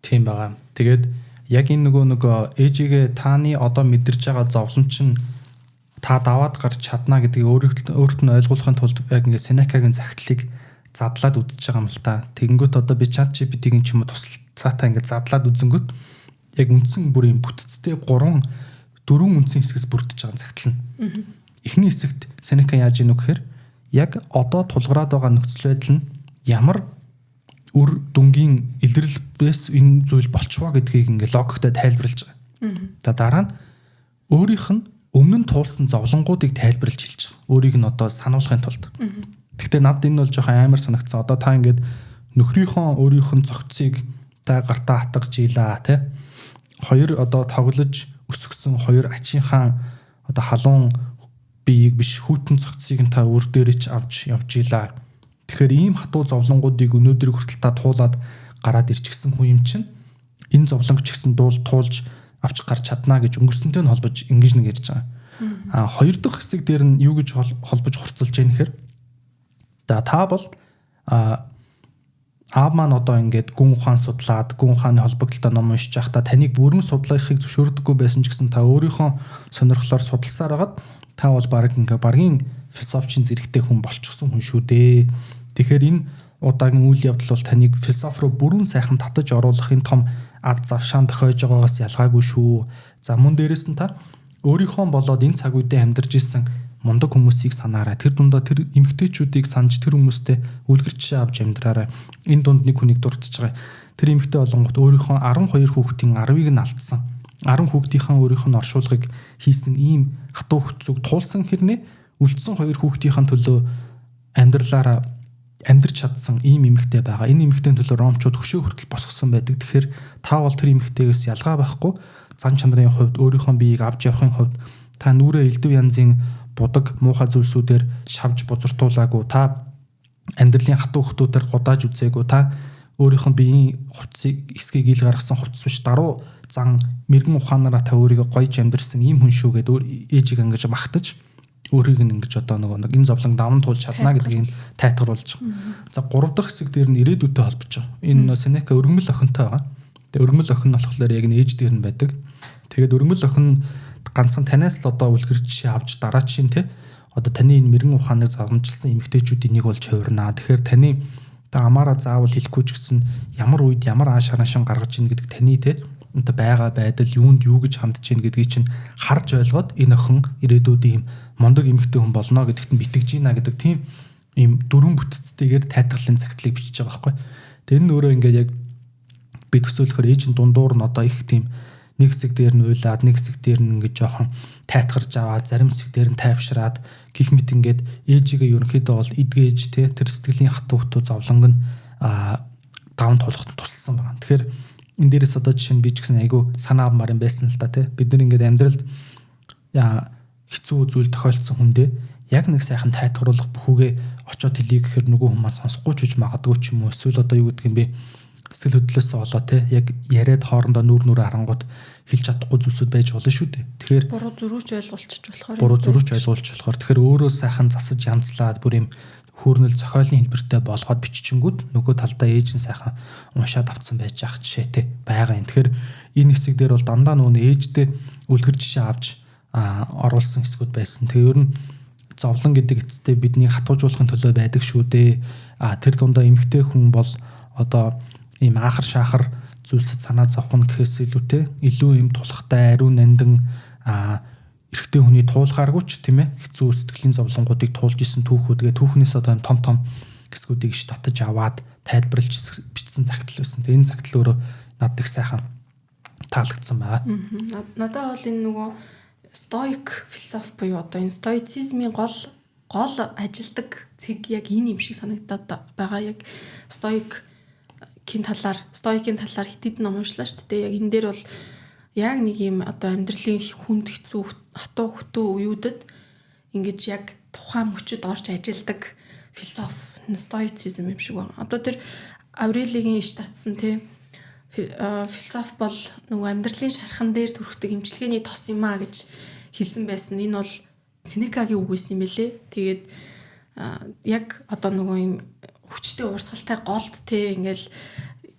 Тийм байгаа. Тэгээд яг энэ нөгөө ээжигээ тааны одоо мэдэрч байгаа зовлон чинь та даваад гарч чадна гэдгийг өөрт нь ойлгуулахын тулд яг ингээд Сенекагийн захидлыг задлаад үзэж байгаа юм л та. Тэгэнгүүт одоо би ChatGPT-ийн ч юм уу туслалцаатай ингээд задлаад үзэнгүүт яг үндсэн бүрийн бүтцтэй 4 үндсэн хэсгээс бүрдэж байгаа захидал нь. Эхний хэсэгт Сенека яаж ийнү гэхээр яг одоо тулгараад байгаа нөхцөл байдал нь ямар үр дүнгийн илэрлэлээс энэ зүйл болчихвоо гэдгийг ингээд логиктой тайлбарлаж байгаа. За дараа нь өөрийнх нь өмнө нь туулсан зовлонгуудыг тайлбарлаж хэлж байгаа. Өөрийг нь одоо сануулахын тулд. Гэхдээ надад энэ бол жоохон амар санагдсан. Одоо та ингээд нөхрийнхөө өөрийнх нь цогцыг та гартаа хатгаж ийлаа тий. Хоёр одоо тоглож өсгсөн хоёр ачийнхаа одоо халуун биеийг биш хүүтэн цогцыг нь та өр дээрээ ч авч явж ийлаа. Тэгэхээр ийм хатуу зовлонгуудыг өнөөдөр хүртэл та туулаад гараад ирчихсэн хүн юм чинь энэ зовлонг ч гэсэн туулж авч гарч чадна гэж өнгөрсөнтэй нь холбож ингэж нэг ярьж байгаа. Хоёр дахь хэсэг дээр нь юу гэж холбож хурцлж яах нэхэр та бол аав маань одоо ингээд гүн ухаан судлаад гүн ухааны холбогдлолтой ном уншиж байхдаа таныг бүрэн судлахыг зөвшөөрдөггүй байсан ч гэсэн та өөрийнхөө сонирхлоор судалсаар хагаад та бол багийн философийн зэрэгтэй хүн болчихсон хүн шүү дээ. Тэгэхээр энэ удаагийн үйл явдал бол таныг философи руу бүрэн сайхан татаж оруулахын том ад завшаан тохиож байгаагаас ялгаагүй шүү. За мөн дээрэс нь та өөрийнхөө болоод энэ цаг үедээ амьдарч ирсэн мундаг хүмүүсийг санаарай. Тэр дундаа тэр эмгтээчүүдийг санаж тэр хүмүүстэй үлгэр жишээ авч амьдраарай. Энэ дунд нэг хүнийг дурдж байгаа. Тэр эмгтээ олонгот өөрийнхөө 12 хүүхдийн 10-ыг нь алдсан. 10 хүүхдийнхээ өөрийнх нь оршуулгыг хийсэн ийм хатуу хөцөг туулсан хэрнээ үлдсэн 2 хүүхдийн төлөө амьдралаараа амьдрч чадсан ийм эмэгтэй байгаа. Энэ эмэгтэйн төлөө ромчууд хөшөө хүртэл босгосон байдаг. Тэгэхээр та бол тэр эмэгтэйгээс ялгаа байхгүй. Зан чанарын хувьд өөрийнхөө биеийг авч явахын хувьд та нүрээ элдв янзын будаг муухай зүйлсүүдээр шавж бузартуулаагүй. Та амьдралын хатуу хөтөдөр гудааж үзээгүй. Та өөрийнхөө биеийн хувцсыг эсгийг ил гаргасан хувцс биш даруу зан мэрэгэн ухаанаараа та өөрийгөө гоёж амьдрсан ийм хүн шүү гэдээ ээжийг ангиж магтаж өөрийг нь ингэж одоо нэг энэ зовлон даван туулж чадна гэдгийг тайтгаруулж байгаа. За 3 дахь хэсэг дээр нь ирээдүйтэй холбож байгаа. Энэ Сенека өргөмөл охинтой байгаа. Тэгээ өргөмөл охин нь болохоор яг ээж дээр нь байдаг. Тэгээд өргөмөл охин ганцхан танаас л одоо үлгэр жишээ авч дараачийн те одоо таны энэ мэрэгэн ухааныг загламжилсан эмэгтэйчүүдийн нэг болж хувирнаа. Тэгэхээр таны амаараа заавал хэлэхгүй ч гэсэн ямар үед ямар ааш хараашин гаргаж ийн гэдэг таны те одоо байгаа байдал юунд юу гэж хандж ийн гэдгийг чинь харж ойлгоод энэ охин ирээдүйд ийм мондөг эмэгтэй хүн болно гэдэгт нь битгэж ийна гэдэг тийм ийм дөрвөн бүтцтэйгээр тайлбарлалын цагтлыг бичиж байгаа байхгүй. Тэр нь өөрөө ингээд яг би төсөөлөхөр ээж нь дундуур нь одоо их тийм нэг хэсэг дээр нь уйлаад нэг хэсэг дээр нь ингээд жоохон тайтгарч аваад зарим хэсэг дээр нь тайвшраад гих мэт ингээд ээжигээ ерөнхийдөө бол эдгээж те тэр сэтгэлийн хатуу хатуу зовлонг нь даван туулахад тусалсан байна. Тэгэхээр энэ дээрээс одоо жишээ нь би ч гэсэн айгүй санаа авмаар юм байсан л та те бид нар ингээд амьдралд хэцүү зүйл тохиолдсон хүндээ яг нэг сайхан тайтгаруулах бүхүүгээ очоод хэлье гэхээр нөгөө хүмүүс сонсохгүй ч гэж магадгүй ч юм уу эсвэл одоо юу гэдгийг би сэтгэл хөдлөлөөс олоо те яг яриад хоорондоо нүрээ харангууд хэлж чадахгүй зүйлсүүд байж болно шүү дээ. Тэгэхээр буруу зөрүүч ойлгуулчих болохоор тэгэхээр өөрөө сайхан засаж янзлаад бүр юм хөөрнөл зохиолын хэлбэртэй болгоод биччихэнгүүт нөгөө талдаа ээж нь сайхан уншаад авцсан байж ах жишээ те байгаа юм. Тэгэхээр энэ хэсэг дээр бол дандаа нөгөө ээжтэй үлгэр жишээ авч оруулсан хэсгүүд байсан. Тэгээ ер нь зовлон гэдэг эцэстээ бидний хатуужуулахын төлөө байдаг шүү дээ. Тэр дундаа эмэгтэй хүн бол одоо ийм аахар шаахар зүйлсэд санаа зовхон гэхээс илүүтэй илүү юм тулахтай ариун нандин эрэгтэй хүний туулахааргүй ч тийм ээ хэцүү сэтгэлийн зовлонгуудыг туулж исэн түүхүүдгээ түүхнээс одоо том том хэсгүүдийг иш татаж аваад тайлбарлаж бичсэн загтал байсан. Тэгээ энэ загтал өөрөө надад их сайхан таалагдсан байна. Надад бол энэ нөгөө стоик философи буюу одоо энэ стоицизмын гол ажилдаг цэг яг энэ юм шиг санагдаад байгаа. Яг стоикийн талаар хитэд ном уншлаа шүү дээ. Яг энэ дээр бол яг нэг юм одоо амьдралын хүнд хэцүү хатуу хөтөө үеүүдэд ингэж яг тухайн мөчөд орж ажилдаг философи стоицизм юм шиг байна. Одоо тэр Аврелигийн иш татсан тийм философи бол нөгөө амьдралын шархан дээр төрхдөг эмчилгээний тос юм а гэж хэлсэн байсан. Энэ бол Сенекагийн үг байсан юм байлээ. Тэгээд яг одоо нөгөө юм хүчтэй урсгалтай голд те ингээл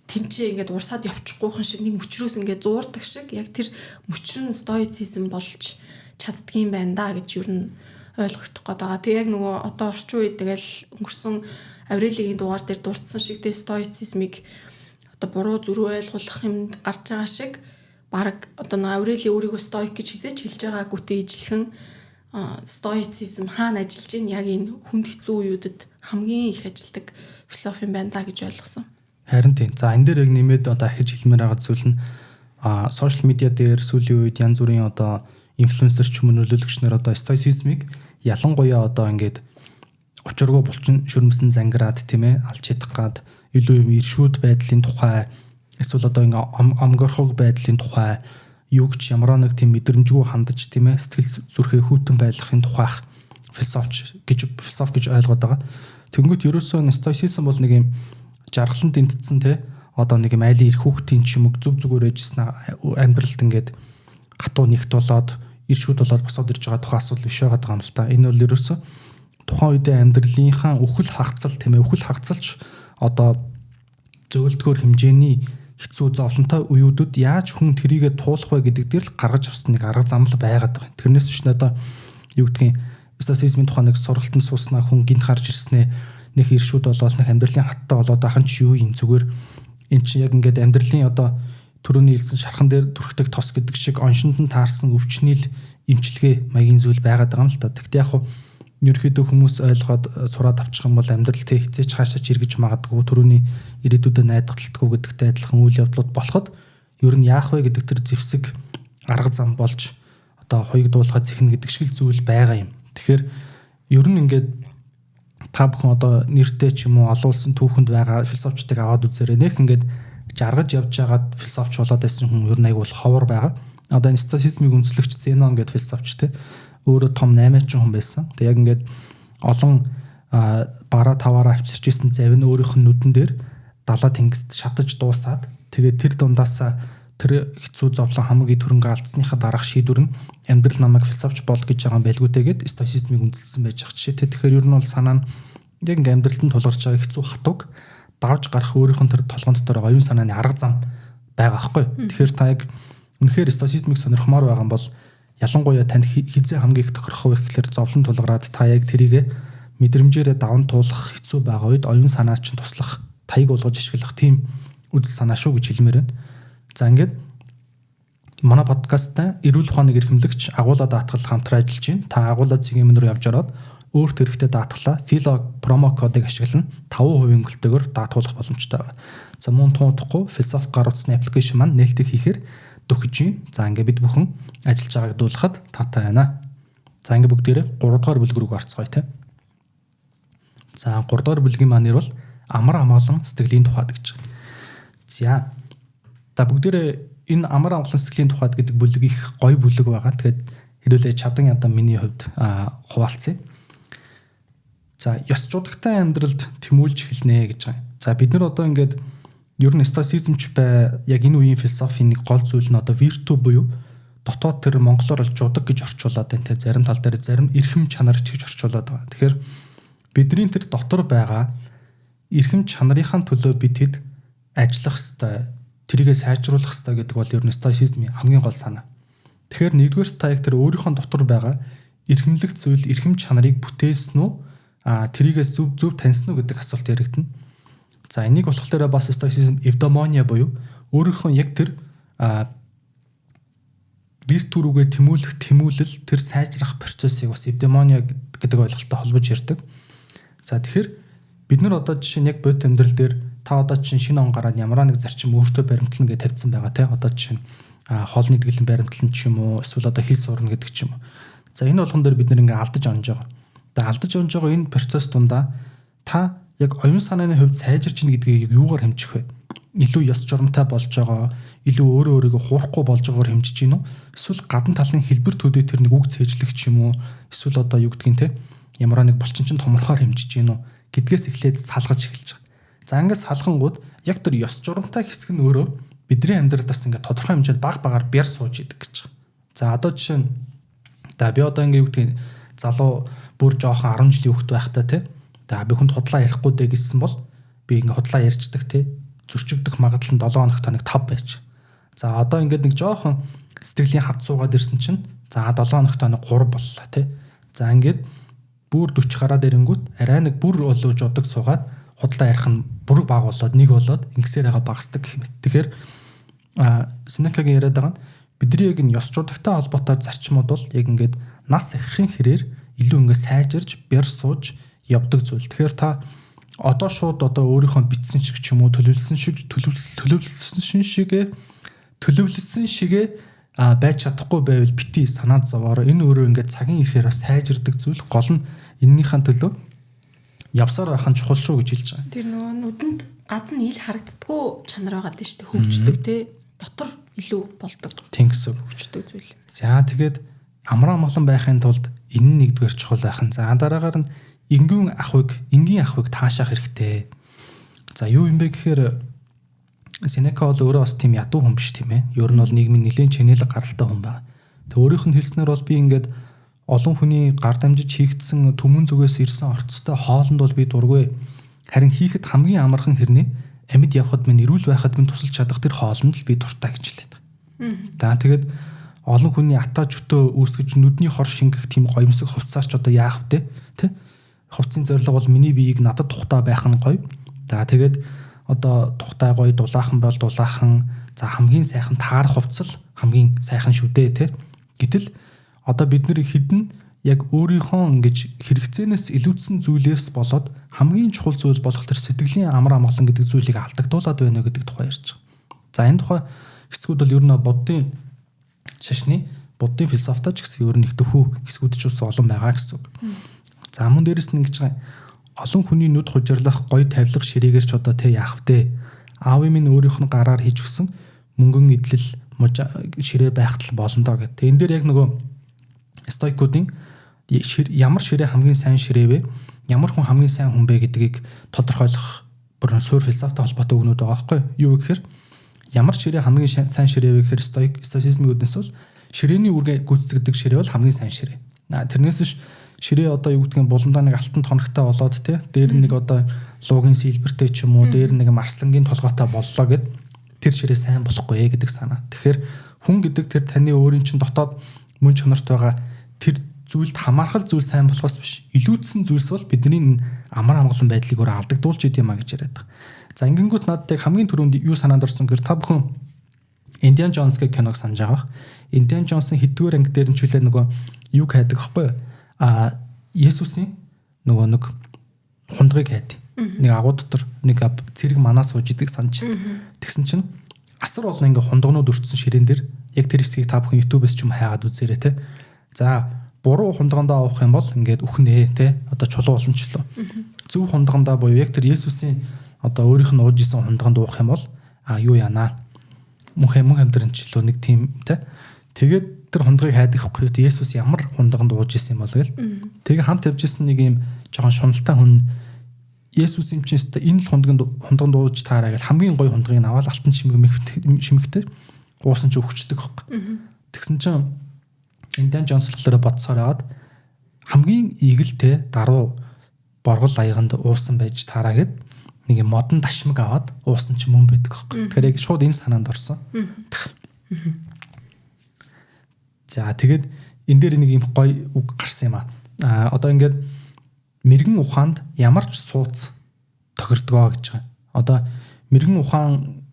тэнцээ ингээд урсаад явчихгүйхэн шиг нэг мөчрөөс ингээд зуурдаг шиг яг тэр мөчрөн стоицизм болж чаддгийм байна да гэж юу н ойлгох гээд байгаа. Тэг яг нөгөө одоо орчин үед тэгэл өнгөрсөн Аврелигийн дугаар дээр дурдсан шиг те стоицизмыг одоо буруу зүрх ойлгох юмд гарч байгаа шиг баг одоо нөгөө Аврели өөрийгөө стоик гэж хизээч хэлж байгаагүйтэй ижилхэн стоицизм хаана ажиллаж ийн яг энэ хүнд хэцүү үеүүдэд хамгийн их ажилдаг философи юм байна да гэж ойлгосон. Харин тийм. За энэ дээр яг нэмээд одоо ахиж хэлмээр байгаа зүйл нь сошиал медиа дээр сүүлийн үед янз бүрийн одоо инфлюенсер ч юм уу нөлөөлөгч нар одоо стоицизмыг ялангуяа одоо ингээд учиргүй булчин шүрмсэн зангираад тийм ээ алж чадах гад илүү юм иршүүд байдлын тухай эсвэл одоо ингээ амгорхог байдлын тухай юу ч ямар нэг тийм мэдрэмжгүй хандаж тийм ээ сэтгэл зүрхээ хүйтэн байлгахын тухайх философи гэж ойлгоод байгаа. Тэнгүүт ерөөсөө стоицизм бол нэг юм жаргалан тэнцсэн те одоо нэг юм айлын ирэх хүүхдийн ч юм уу зүг зүгээр ээжсэн амьдралд ингээд хатуу нэгт болоод иршүүд болоод босоод ирж байгаа тухай асуудал биш байгаа юм л та. Энэ бол ерөөсөө тухайн үедээ амьдралынхаа үхэл хагцал тийм ээ үхэл хагцалч одоо зөөлдгөр хэмжээний хэцүү зовлонтой үеүүдэд яаж хүн тэрийгэ туулах вэ гэдэг дээр л гаргаж авсан нэг арга зам л байгаад байгаа. Тэрнээс биш надаа юу гэдгийг стоицизмын тухай нэг сургалтанд сууснаа хүн гинт харж ирснээ нэг иршүүд болоод нэг амьдралын хаттай болоод ахын ч юу юм зүгээр эн чинь яг ингээд амьдралын одоо түрүүний хэлсэн шархан дээр түрхдэг тос гэдэг шиг оншинд нь таарсан өвчнөл эмчилгээ маягийн зүйл байгаад байгаа юм л та. Тэгтээ яг ерөөхдөө хүмүүс ойлгоод сураад авчих юм бол амьдрал тэ хизээч хаашаач эргэж магадгүй түрүүний ирээдүйдээ найдагталтгүй гэдэгтэй адилхан үйл явдлууд болоход ер нь яах вэ гэдэг тэр зэвсэг арга зам болж одоо хоёуг дуулахад зэхнэ гэдэг шиг зүйл байгаа юм. Тэгэхээр ер нь ингээд та бүхэн одоо нэртэй ч юм уу олон улсын түүхэнд байгаа философчдыг аваад үзээрэй. Нэг ингээд жаргаж явж байгаад философч болоод байсан хүн ер нь аяг бол ховор байгаа. Одоо энэ стоицизмыг үндэслэгч Зенон гэдэг философч те өөрөө том 8-аач хүн байсан. Тэг яг ингээд олон бараа таваараа авчирч исэн завин өөрийнх нь нүдэн дээр далаа тэнгист шатаж дуусаад тэгээд тэр дундаас тэр хэцүү зовлон хамгийн түрэнгээ алдсныхаа дараах шийдвэр нь амьдрал намайг философч бол гэж байгаа байлгүйтэйгээд стоицизмыг үндэслсэн байж байгаа ч. Тэгэхээр ер нь бол санаа нь яг ингээм амьдралд нь тулгарч байгаа хэцүү хатууг давж гарах өөрийнх нь тэр толгонд дотор оюун санааны арга зам байгаа байхгүй. Тэгэхээр та яг үнэхээр стоицизмыг сонирхмоор байгаа бол ялангуяа танд хизээ хамгийн их тохирох вэ гэхээр зовлон тулгараад та яг тэрийг мэдрэмжээрээ даван туулах хэцүү байгаа үед оюун санаа чинь туслах, таяг болгож ашиглах тийм үдэл санаа шүү гэж хэлмээр байна. За ингээд манай подкастта эрүүл ухааныг эрхэмлэгч агуулга даатгал хамтран ажиллаж байна. Та агуулга цэгийн рүү явж ороод өөрт хэрэгтэй даатгалаа Philo промо кодыг ашиглан 5% өнгөлтөөр даатгуулах боломжтой байна. За мөн тунтахгүй Philosoph гаргацсан аппликейшн маань нээлттэй хийхээр дөхөж байна. За ингээд бид бүхэн ажиллаж байгааг дуулахад таатай байна. За ингээд бүгдээрээ 3 дугаар бүлэг рүү орцгоё те. За 3 дугаар бүлгийн маань нэр бол амар амгалан сэтгэлийн тухайд гэж. За та бүгдээрээ энэ амар амгалан сэтгэлийн тухайд гэдэг бүлэг их гоё бүлэг байгаа. Тэгэхээр хэдүүлээ чадан ядаа миний хувьд хуваалцъя. За ёс жудагтай амьдралд тэмүүлж эхэлнэ гэж байгаа. За бид нар одоо ингээд ер нь стоицизмч бай яг энэ үеийн философийн нэг гол зүйл нь одоо вирту буюу дотоод тэр монголоор бол жудаг гэж орчуулад байна те. Зарим тал дээр зарим эрхэм чанар гэж орчуулад байгаа. Тэгэхээр бидний тэр дотор байгаа эрхэм чанарынхаа төлөө бид хэд ажиллах ёстой, тэрийгэ сайжруулах ёстой гэдэг бол ер нь стоицизмын хамгийн гол санаа. Тэгэхээр нэгдүгээр та яг тэр өөрийнхөө дотор байгаа эрхэмлэх зүйл, эрхэм чанарыг бүтээсэн үү, тэрийгээ зөв таньсан уу гэдэг асуулт яригдана. За энийг болохоор бас стоицизм эвдомония буюу өөрийнхөө яг тэр вирту рүүгээ тэмүүлэл тэр сайжрах процессыг бас эвдомония гэдэг ойлголттой холбож ярьдаг. За тэгэхээр бид нар одоо жишээ нь яг бодит амьдрал дээр та одоо чинь шинэ он гараад ямар нэг зарчим өөртөө баримтлана гэж тавьсан байгаа те. Одоо жишээ нь хоолны дэглэн баримтлан ч юм уу, эсвэл одоо хэл сурна гэдэг ч юм уу. За энэ болгон дээр бид нэр ингээ алдаж онж байгаа. Тэгээ алдаж онж байгаа энэ процесс дундаа та яг оюун санааны хувьд сайжирч ийн гэдгийг юугаар хэмжих вэ? Илүү ёс журамтай болж байгаа, илүү өөрөөрөө хуурахгүй болж байгаагаар хэмжиж гин үү? Эсвэл гадна талын хэлбэр төдий тэр нэг үг цээжлэх ч юм уу? Эсвэл одоо юу гэдгийг те ямар нэг булчинчин томорхоор хэмжиж гин үү? Гэдгээс эхлээд салгаж эхэлж байгаа. За ингээд салгангууд яг тэр ёс журамтай хэсэг нь өөрөө бидний амьдралд бас ингээд тодорхой хэмжээнд баг багаар бяр сууж идэг гэж. За одоо жишээ нь би одоо ингээд юу гэдгийг залуу бүр жоохон 10 жилийн хүүхэд байхдаа те. За би хүнд худлаа ярихгүй дээ гэсэн бол би ингээд худлаа ярьцдаг те. Зөрчигдөх магадлал нь 7 хоногт нэг 5 байж. За одоо ингээд нэг жоохон сэтгэлийн хад суугаад ирсэн чинь за 7 хоногт нэг 3 боллоо те. За ингээд бүр 40 гараад ирэнгүүт арай нэг бүр олоож удаг суугаад худлаа ярих нь бүрэг баг болоод нэг болоод ингэсээр байгаа багасдаг гэх мэт. Тэгэхээр Сенекагийн яриад байгаа нь бидний яг энэ ёс жудагтай холбоотой зарчмууд бол яг ингээд нас иххэн хэрээр илүү ингээд сайжирж бяр сууж явдаг зүйл. Тэгэхээр та одоо шууд одоо өөрийнхөө битсэн шиг ч юм уу төлөвлөсөн шигэ байж чадахгүй байвал бити санаад зовоороо энэ өөрөө ингээд цагийн ирэхээр бас сайжирдаг зүйл. Гол нь эннийхэн төлөө явсаар байх нь чухал шүү гэж хэлж байгаа. Тэр нөгөө нүдэнд гадна ил харагддаггүй чанар байгаа дээ шүү дээ. Хөгждөг те дотор илүү болдог. Тийм гэсэн хөгждөг зүйл. За тэгээд амар амгалан байхын тулд энэ нэгдүгээр чухал байх нь. За дараагаар нь энгийн ахыг таашаах хэрэгтэй. За юу юм бэ гэхээр Сенека бол өөрөө бас тийм ядуу хүн биш тийм ээ. Ер нь бол нийгмийн нэлээд чэнэлэг гаралтай хүн байна. Тэг өөрийнх нь хэлснээр бол би ингээд олон хүний гар дамжиж хийгдсэн түмэн зүгээс ирсэн орцтой хоолнд бол би дургүй. Харин хийхэд хамгийн амархан хэрнээ амьд явхад минь эрүүл байхад минь тусалж чадах тэр хоолнд л би дуртай гэж хэлээд байгаа. За тэгээд олон хүний атаа жөтөө үүсгэж нүдний хор шингэх тийм гоёмсог хувцаач одоо яах вэ те? Хувцсын зорилго бол миний биеийг надад тухтай байх нь гоё. За тэгээд одоо тухтай гоё дулаахан бол дулаахан. За хамгийн сайхан таарах хувцал хамгийн сайхан шүү дээ те. Гэтэл одоо бид нэр хідэн яг өөрийнхөө ингэж хэрэгцээнээс илүүдсэн зүйлээс болоод хамгийн чухал зүйл болох тэр сэтгэлийн амар амгалан гэдэг зүйлийг алдагдуулаад байна гэдэг тухай ярьж байгаа. За энэ тухай хэсгүүд бол ер нь буддын шашны буддын философитой ч гэсэн ер нь их төхөө хэсгүүд ч ус олон байгаа гэсэн үг. За мөн дээрэс нь ингэж байгаа олон хүний нүд хужирлах гоё тавилга ширээгээр ч одоо тэ яах вэ? Аав минь өөрийнх нь гараар хийж өгсөн мөнгөн идэл ширээ байхтал болно доо гэдэг. Энэ дээр яг нөгөө стойкуудын ямар ширээ хамгийн сайн ширээ вэ? Ямар хүн хамгийн сайн хүн бэ гэдгийг тодорхойлох бүр суурь философитой холбоотой өгнүүд байгаа байхгүй юу гэхээр ямар ширээ хамгийн сайн ширээ вэ гэхээр стоицизмын үднэс бол ширээний үргээ гүйцэтгэдэг ширээ бол хамгийн сайн ширээ. Тэрнээс ш ширээ одоо юу гэдгийг буландаа нэг алтан тоногтой болоод те дээр нэг одоо луугийн сэлбэртэй ч юм уу дээр нэг марслангийн толгойтой боллоо гэд тэр ширээ сайн болохгүй ээ гэдэг санаа. Тэгэхээр хүн гэдэг тэр таны өөрийн чинь дотоод мөн чанарт байгаа тэр зүйлд хамаархал зүйл сайн болохоос биш илүүдсэн зүйлс бол бидний амар амгалан байдлыг өөр алдагдуулж идэм а гэж яриад байгаа. За ингэнгүүт надад яг хамгийн түрүүнд юу санаанд орсон гэхээр та бүхэн Indiana Jones гэх киног санаж байгаа. Indiana Jones-ын хэдвэр анги дээр нь ч үлээ нөгөө юу хайдаг аахгүй юу? Есүсийн нөгөө нэг хундгыг хайд. Нэг агуу дотор нэг цэрэг манаа сууж идэг санаж байна. Тэгсэн чинь асар олон ингээ хундгнууд өртсөн ширээн дээр яг тэр хэсгийг та бүхэн YouTube-с ч юм хайгаад үзээрэй те. За буруу хундгандаа авах юм бол ингээд үхнэ те. Одоо чулуу боломжлоо. Зөв хундгандаа буюу яг тэр Есүсийн одоо өөрийнх нь ууж исэн хундганд уух юм бол юу яана? Мөн амьдрын чөлөө нэг тийм те. Тэгээд тэр хундгыг хайдаг ихгүй. Есүс ямар хундганд ууж исэн юм бол гэл. Тэгээ хамт явж исэн нэг юм жоохон шуналтай хүн Есүс юм чинь энэ л хундганд ууж таараа гэл хамгийн гоё хундгыг аваад алтан шимэгтэй уусан ч өгчдөг ихгүй. Тэгсэн чинь Indiana Jones болохоор бодсоор аваад хамгийн игэлтэй даруу боргол аяганд уусан байж таараа гэд нэг юм модон ташмаг аваад уусан ч мөн байдаг ихгүй. Тэгэхээр яг шууд энэ санаанд орсон. За тэгээд энэ дээр нэг юм гоё үг гарсан юм а. Одоо ингээд мэрэгэн ухаанд ямар ч сууц тохирдгоо гэж байгаа. Одоо мэрэгэн ухаан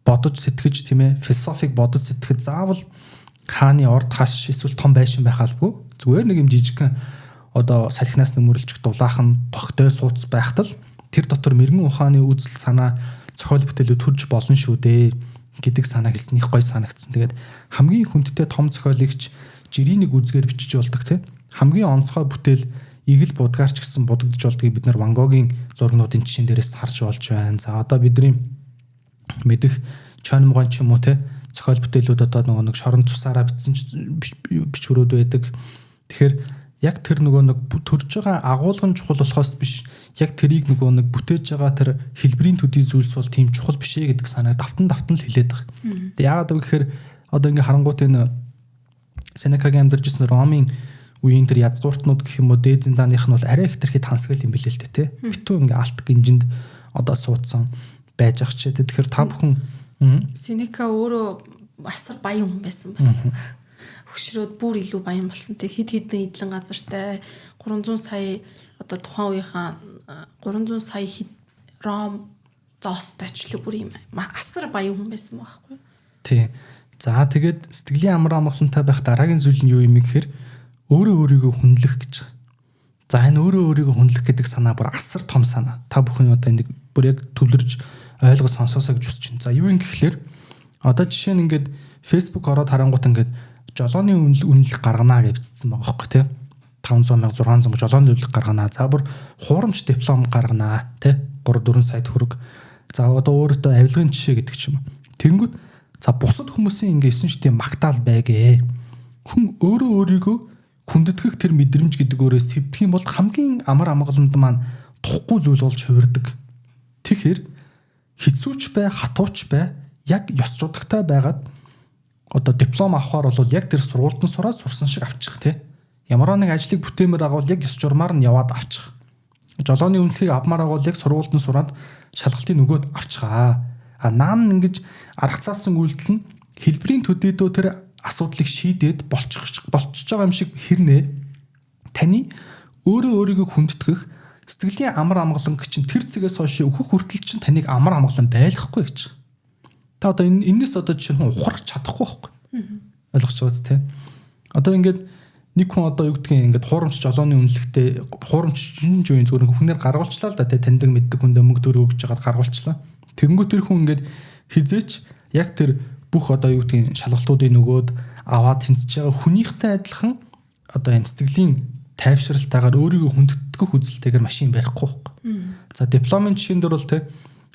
бодож сэтгэж тийм ээ философик бодож сэтгэж заавал хааны орд хаш эсвэл том байшин байх албагүй. Зүгээр нэг юм жижигхэн одоо салхинаас нөмөрлөж дулаахан тогтой сууц байхтал тэр дотор мэрэгэн ухааны үзэл санаа зохиол бүтээлүүд төрж болно шүү дээ гэдэг санаа хэлсэн их гоё санагдсан. Тэгээд хамгийн хүндтэй том зохиолыгч жирийн нэг үзгээр бичиж болдог тийм. Хамгийн онцгой бүтээл игэл будгаарч гэсэн будагдж болдгийг бид нар Ван Гогийн зургнуудын жишээн дээрээс харж болж байна. За одоо бидний мэдих Чанмгон ч юм уу те зохиол бүтээлүүд одоо нөгөө нэг шорон цусаараа бичсэн бичвэрүүд байдаг. Тэгэхээр яг тэр нөгөө нэг төрж байгаа агуулгын чухал болохоос биш яг тэрийг нөгөө нэг бүтээж байгаа тэр хэлбэрийн төдий зүйлс бол тийм чухал биш ээ гэдэг санааг давтан л хэлээд байгаа. Яагаад гэвэл одоо ингээ харангуут энэ Сенекагийн амьдарч ирсэн Ромын үеийн тэр язгууртнууд гэх юм уу дээд зинданых нь бол арай их тэрхий тансгал юм билээ л дээ те. Битүү ингээ алт гинжинд одоо суудсан байж ах ч тэгэхээр та бүхэн Сенека өөрөө асар баян хүн байсан бас. Хөшрөөд бүр илүү баян болсон. Тэг хид хідэн идэлэн газартай 300 сая одоо тухайн үеийнхаа 300 сая Ром зоостой ч л бүр юм асар баян хүн байсан байхгүй. Тий. За тэгээд сэтгэлийн амар амгалантай байх дараагийн зүйл нь юу юм гэхээр өөрөө өөрийгөө хүндлэх гэж. За энэ өөрөө өөрийгөө хүндлэх гэдэг санаа бүр асар том санаа. Та бүхэн одоо энийг бүр яг төвлөрж ойлгож сонсоосоо гэж хүсэж байна. За юу юм гэхлээр одоо жишээ нь ингээд Facebook ороод харангуут ингээд жолооны үнэлэг гарганаа гэж бичсэн байгаа хөөхгүй тий. 500,000 600,000 жолооны үнэлэг гарганаа. За бүр хуурамч диплом гарганаа тий. 3-4 сая төгрөг. За одоо өөрөөдөө авилгын жишээ гэдэг ч юм. Тэнгүүд за бусад хүмүүсийн ингээд 9 штийн магтаал байгээ. Хүн өөрөө өөрийгөө хүндэтгэх тэр мэдрэмж гэдэг өөрөө сэвдэх юм бол хамгийн амар амгаланд маань тухгүй зүйл болж хувирдаг. Тэгэхээр хэцүүч бай, хатууч бай, яг ёс жудагтай байгаад одоо диплом авахаар бол яг тэр сургуультан сураад сурсан шиг авчих тий. Ямар нэг ажлыг бүтээмээр байгаа бол яг ёс журмаар нь яваад авчих. Жолооны үнэлгийг авмаар байгаа бол яг сургуультан сураад шалгалтын нөгөөд авчихаа. Наан ингэж арга цаасан үйлдэл нь хэлбэрийн төдийдөө тэр асуудлыг шийдээд болчихж байгаа юм шиг хэрнээ таны өөрөө өөрийгөө хүндэтгэх сэтгэлийн амар амгаланг чинь тэр цэгээс хойш өөхөх хүртэл чинь таныг амар амгалан байлгахгүй гэж. Та одоо энэс одоо жишээ нь ухрах чадахгүй байхгүй. Ойлгож байгаач тий. Одоо ингээд нэг хүн одоо юу гэдгийг ингээд хуурамч жолооны үнэлэгтэй хуурамч жин зүгээр хүнээр гаргуулчлаа л да тий таньдаг мэддэг хүндээ мөнгө төгрөг өгч жагаад гаргуулчлаа. Тэгэнгүүт тэр хүн ингээд хизээч яг тэр бүх одоо юу гэдгийг шалгалтуудын нөгөөд аваад тэнцэж байгаа хүнийхтэй адилхан одоо юм сэтгэлийн тайвшралтайгаар өөрийгөө хүндэтгэх үзэлтэйгээр машин барихгүй байхгүй. За дипломын жишээн дээр бол те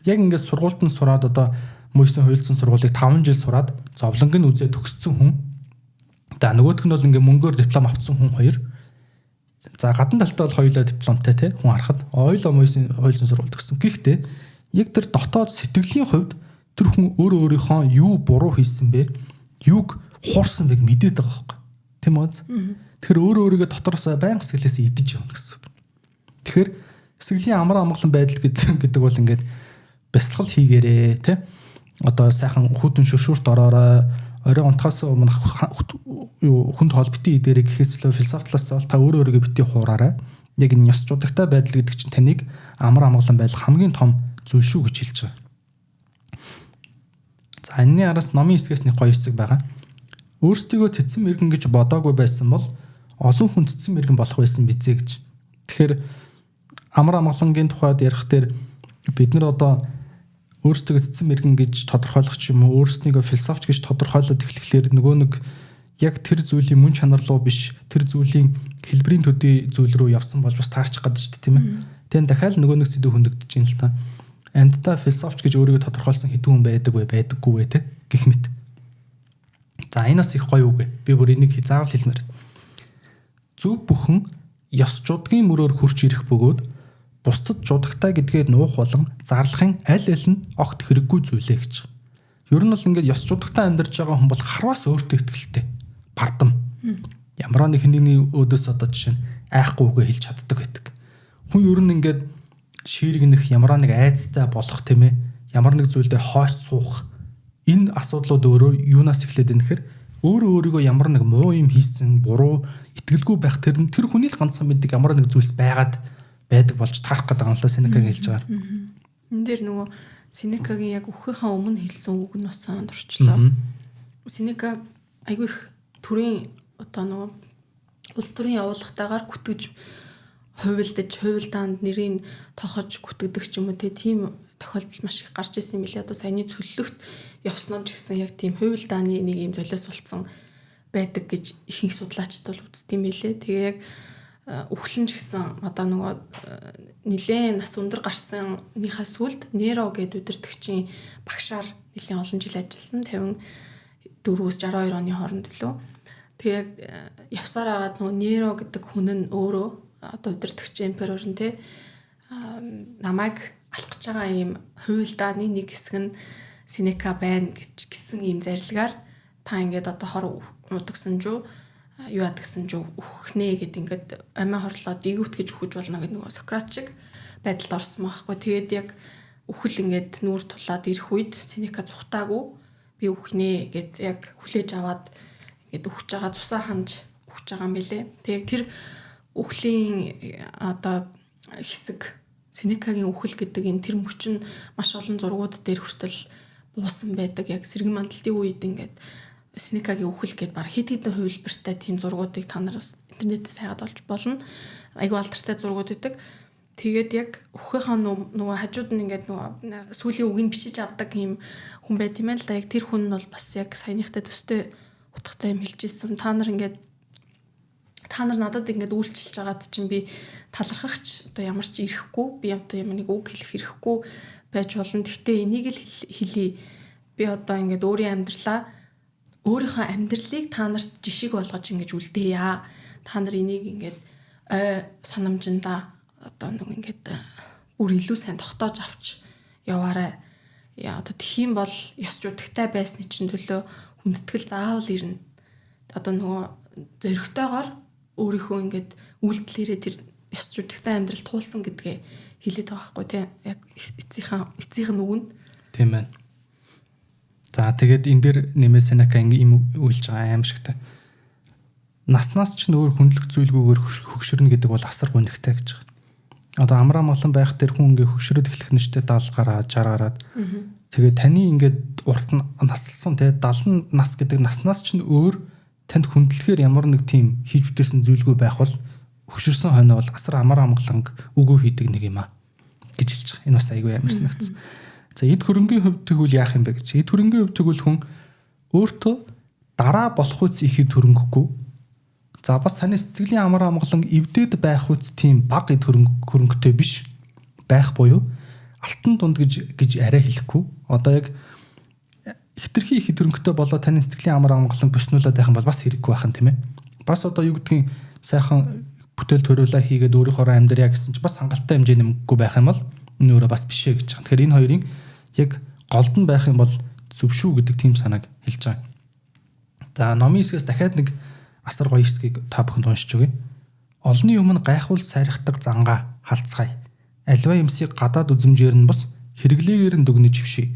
яг ингээд сургуультанд сураад одоо мөсөн хуйлсан сургуулийг 5 жил сураад зовлонг нь үзээ төгссөн хүн. За нөгөөх нь бол ингээд мөнгөөр диплом авсан хүн хоёр. За гадна талтай бол хоёулаа дипломтой те хүн харахад ойлоо мөсөн хуйлсан сургууль төгссөн. Гэхдээ яг тэр дотоод сэтгэлийн хувьд тэр хүн өөрийнхөө юу буруу хийсэн бэ? Юуг хуурсан байг мэдээд байгаа байхгүй. Тийм үү? Тэгэхээр өөрийгөө дотроосоо байнга сэтгэлээсээ идэж явна гэсэн. Тэгэхээр сэтгэлийн амар амгалан байдал гэдэг бол ингээд бясалгал хийгээрээ тий. Одоо сайхан хүүтэн шүршүрт ороорой. Орой унтахаас өмнө хүнд хоол битгий идэрэй гэхээс илүү философитлаас бол та өөрийгөө битгий хуураарай. Яг энэ ёс жудагтай байдал гэдэг чинь таныг амар амгалан байдал хамгийн том зүйл шүү гэж хэлж байгаа. За энэний араас номын хэсгээс нэг гоё хэсэг байгаа. Өөрсдийгөө цэцэн мэргэн гэж бодоогүй байсан бол олон хүн цэцэн мэргэн болох байсан бизээ гэж. Тэгэхээр амар амгалангийн тухайд ярих дээр бид нар одоо өөрсдөө цэцэн мэргэн гэж тодорхойлох ч юм уу өөрсдийгөө философч гэж тодорхойлоод эхлэхлээр нөгөө нэг яг тэр зүйлийн мөн чанар руу биш тэр зүйлийн хэлбэрийн төдий зүйл рүү явсан болж бас таарчих гадаг шүү дээ тийм ээ. Тэгэн дахиад нөгөө нэг сэдв хөндөгдөж юм л та. Амьдтай философч гэж өөрийгөө тодорхойлсон хэдэн хүн байдаг вэ байдаггүй вэ те гэх мэт. За энэ бас их гоё үг ээ. Би бүр энийг заавал хэлмээр. Зөв бүхэн ёс жудгийн мөрөөр хурж ирэх бөгөөд бусдад жудагтай гэдгээ нуух болон зарлахын аль нь огт хэрэггүй зүйлээ гэж. Ер нь бол ингээд ёс жудагтай амьдарч байгаа хүн бол харваас өөртөө ихтэй. Бардам. Ямар нэг хэний өөдөөс одоо жишээ нь айхгүй үгээ хэлж чаддаг байдаг. Хүн ер нь ингээд шииргэнэх ямар нэг айцтай болох тийм ээ. Ямар нэг зүйл дээр хойш суух. Энэ асуудлууд өөрөө юунаас эхлээд байна гэхээр өөрийгөө ямар нэг муу юм хийсэн, буруу, итгэлгүй байх тэр хүний л ганцхан мэддэг ямар нэг зүйлс байдаг болж таарах гэдэг юм лээ Сенекагийн хэлж байгаа. Энэ дээр нөгөө Сенекагийн яг өгөхийнхаа өмнө хэлсэн үг нь бас санд орчлоо. Сенека айгүй их төрийн одоо нөгөө улс төрийн явуулгатаагаар күтгэж хувилдаанд нэрийг тохож күтгдэг ч юм уу тийм тохиолдол маш их гарч ирсэн юм билээ. Одоо саяны цөллөгт явснаар ч гэсэн яг тийм хувилдааны нэг юм золиос болцсон байдаг гэж ихэнх судлаачид бол үздэг юм билээ. Тэгээ яг үхлэн ч гэсэн одоо нөгөө нэлээд нас өндөр гарсанныхаа сүлд Неро гэдэг удирдагчийн багшаар нэлээд олон жил ажилласан 54-өөс 62 оны хооронд лөө. Тэгээ явсаар агаад нөгөө Неро гэдэг хүн нь өөрөө одоо удирдагч эмперор нь те намайг алах гэж байгаа ийм хувилдааны нэг хэсэг нь Сенека байна гэсэн ийм зарилгаар та ингээд одоо хор удагсан жоо юу адгсан жоо үхнэ гэд ингээд амиа хорлоод игүүт гэж үхэж болно гэдэг нөгөө Сократ шиг байдалд орсон байхгүй. Тэгээд яг үхэл ингээд нүүр тулаад ирэх үед Сенека зүхтаагүй би үхнэ гэд яг хүлээж аваад ингээд үхэж байгаа цусаа ханж үхэж байгаа юм билэ. Тэгээд тэр үхлийн одоо хэсэг Сенекагийн үхэл гэдэг энэ тэр мөчн маш олон зургууд дээр хүртэл буусан байдаг. Яг сэргэн мандалтын үед ингээд Сенекагийн үхэл гэдээ баг хэд хэдэн хувилбартай тийм зургуудыг та нараас интернетээс хайгаад олж болно. Айгу алдартай зургууд байдаг. Тэгээд яг үхийнхаа нөгөө хажууд нь ингээд нөгөө сүүлийн үгийг бичиж авдаг юм хүн байт юм л да. Яг тэр хүн нь бол бас яг саяныхтай төстэй утгатай юм хэлж ирсэн. Та нар надад ингээд үйлчилж байгаад чинь би талархахч одоо ямар ч ирэхгүй би одоо ямар нэг үг хэлэх ирэхгүй байж болно. Гэхдээ энийг л хэлье. Би одоо ингээд өөрийнхөө амьдралыг та нарт жишиг болгож ингэж үлдээе. Та нар энийг ингээд санамжиндаа одоо нэг ингээд бүр илүү сайн тогтоож авч яваарай. Яа одоо тхиим бол ёс жудагтай байсны чинь төлөө хүндэтгэл заавал ирнэ. Одоо нөгөө зөрөгтэйгоор өөрийнхөө ингээд үйлдэлээрээ тэр ёс жудагтай амьдрал туулсан гэдгээ хэлээд байгаа байхгүй тийм яг эцсийнх нь үг нь тийм байна. За тэгээд энэ дэр нэмээ Сенека ийм үйлж байгаа аим шигтэй. Наснаас ч нөөр хүндлэх зүйлгүйгээр хөгшөрнө гэдэг бол асар гонхтой гэж байна. Одоо амраа молон байх тэр хүн ингээ хөгшрөөд эхлэх нэштэй 70 гараад 60 гараад тэгээд таны ингээд урт наслсан те 70 нас гэдэг наснаас ч өөр танд хүндлэхээр ямар нэг тийм хийж үтээсэн зүйлгүй байх бол хөгшөрсөн хойно бол асар амар амгаланг өгөө хийдэг нэг юм а гэж хэлж байгаа. Энэ бас айгүй амар санагдсан. За эд хөрөнгийн хувьд тэгвэл яах юм бэ гэж. Эд хөрөнгийн хувьд тэгвэл хүн өөртөө дараа болох үс ихэд хөрөнгөхгүй. За бас саний сэтгэлийн амар амгалан эвдээд байх үс тийм баг эд хөрөнгөтэй биш байх буюу алтан дунд гэж арай хэлэхгүй. Одоо яг хитрхи ихэд хөрөнгөтэй болоо таны сэтгэлийн амар амгалан бөснүүлээд байх юм бол бас хэрэггүй байх нь тийм ээ. Бас одоо юу гэдгийг сайхан бүтээл төрүүлээ хийгээд өөрийнхөө амьдрья гэсэн чинь бас хангалттай хэмжээний мөнгөгүй байх юм бол энэ өөрөө бас бишээ гэж байна. Тэгэхээр энэ хоёрын яг голд нь байх юм бол зөв шүү гэдэг тийм санааг хэлж байгаа. За номын хэсгээс дахиад нэг асар гоё хэсгийг та бүхэнд уншиж өгье. Олны өмнө гайхуул сайрхдаг зангаа халцгаая. Альва юмсыг гадаад үзмжээр нь бус хэрэглээгээр нь дүгнэж хөвший.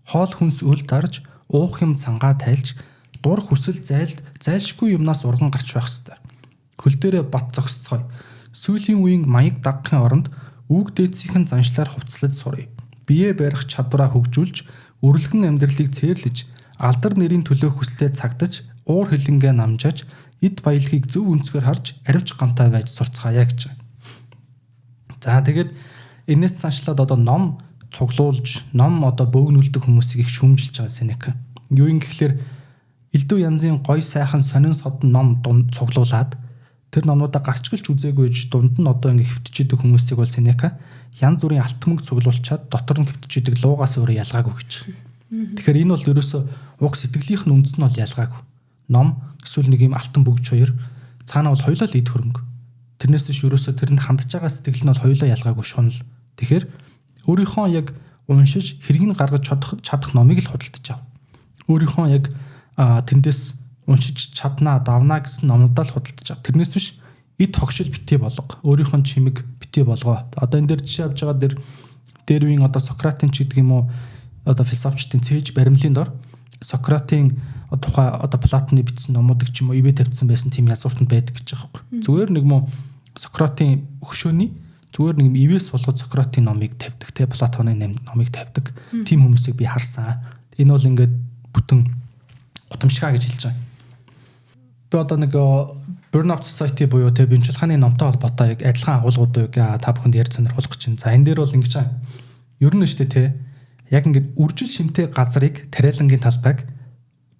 Хоол хүнс өл тарж уух юм цангаа тайлж дур хүсэл зайлшгүй юмнаас урган гарч байх ёстой. Хөл дээрээ бат зогсцгоё. Сүүлийн үеийн маяг дагахын оронд үг дээдсийн заншлаар хувцлаж сурыг. Бие барих чадвараа хөгжүүлж, өрөлгөн амьдралыг цээрлэж, алдар нэрийн төлөө хүслээ цагдаж, уур хилэнгээ намжааж, эд баялагийг зөв өнцгөр харж, аривч гамтай байж сурцгаая гэж. За тэгээд энэс цаашлаад одоо ном цуглуулж, ном одоо бөөгнүүлдэг хүмүүсийг их шүүмжилж байгаа Сенека. Юу юм гэхэлэр элдв янзын гой сайхан сонин содон ном цуглуулад тэр номнуудаа гарчгалж үзээгүйж дунд нь одоо ингэ хөвтөж идэг хүмүүсийг бол Сенека янз бүрийн алт мөнгө цуглуулчаад дотор нь хөвтөж идэг луугаас өөрөө ялгаагүй гэж. Тэгэхээр энэ бол ерөөсөө уг сэтгэлийнх нь үндэс нь бол ялгаагүй. Ном эсвэл нэг юм алтан бөгж хоёр цаана бол хоёулаа л эд хөрөнгө. Тэрнээс биш ерөөсөө тэрэнд хандж байгаа сэтгэл нь бол хоёулаа ялгаагүй шунал. Тэгэхээр өөрийнхөө яг уншиж хэргийг гаргаж чадах номыг л худалдаж ав. Өөрийнхөө яг тэндээс уншиж чаднаа давнаа гэсэн номнуудаа л худалдаж ав. Тэрнээс биш эд тогшил битгий болго. Өөрийнхөө чимэг битгий болгоо. Одоо энэ дээр жишээ авж байгаа дээр үеийн одоо Сократын ч гэдэг юм уу одоо философчдын цээж баримлын дор Сократын тухай одоо Платоны бичсэн номуудыг ч юм уу ивэ тавьсан байсан тийм язгууртанд байдаг гэж байгаа байхгүй. Зүгээр нэг мөн Сократын өгшөөний зүгээр нэг ивэс болгож Сократын номыг тавьдаг те Платоны номыг тавьдаг тийм хүмүүсийг би харсан. Энэ бол ингээд бүтэн гутамшгаа гэж хэлж байгаа. Би одоо нэг Burnout Society буюу те бинчлаханы номтой холбоотой яг адилхан агуулгуудыг та бүхэнд ярьж сонирхуулах гэж байна. За энэ дээр бол ингэж байгаа. Ер нь штэ те яг ингээд үржил шимтэй газрыг тариалангийн талбайг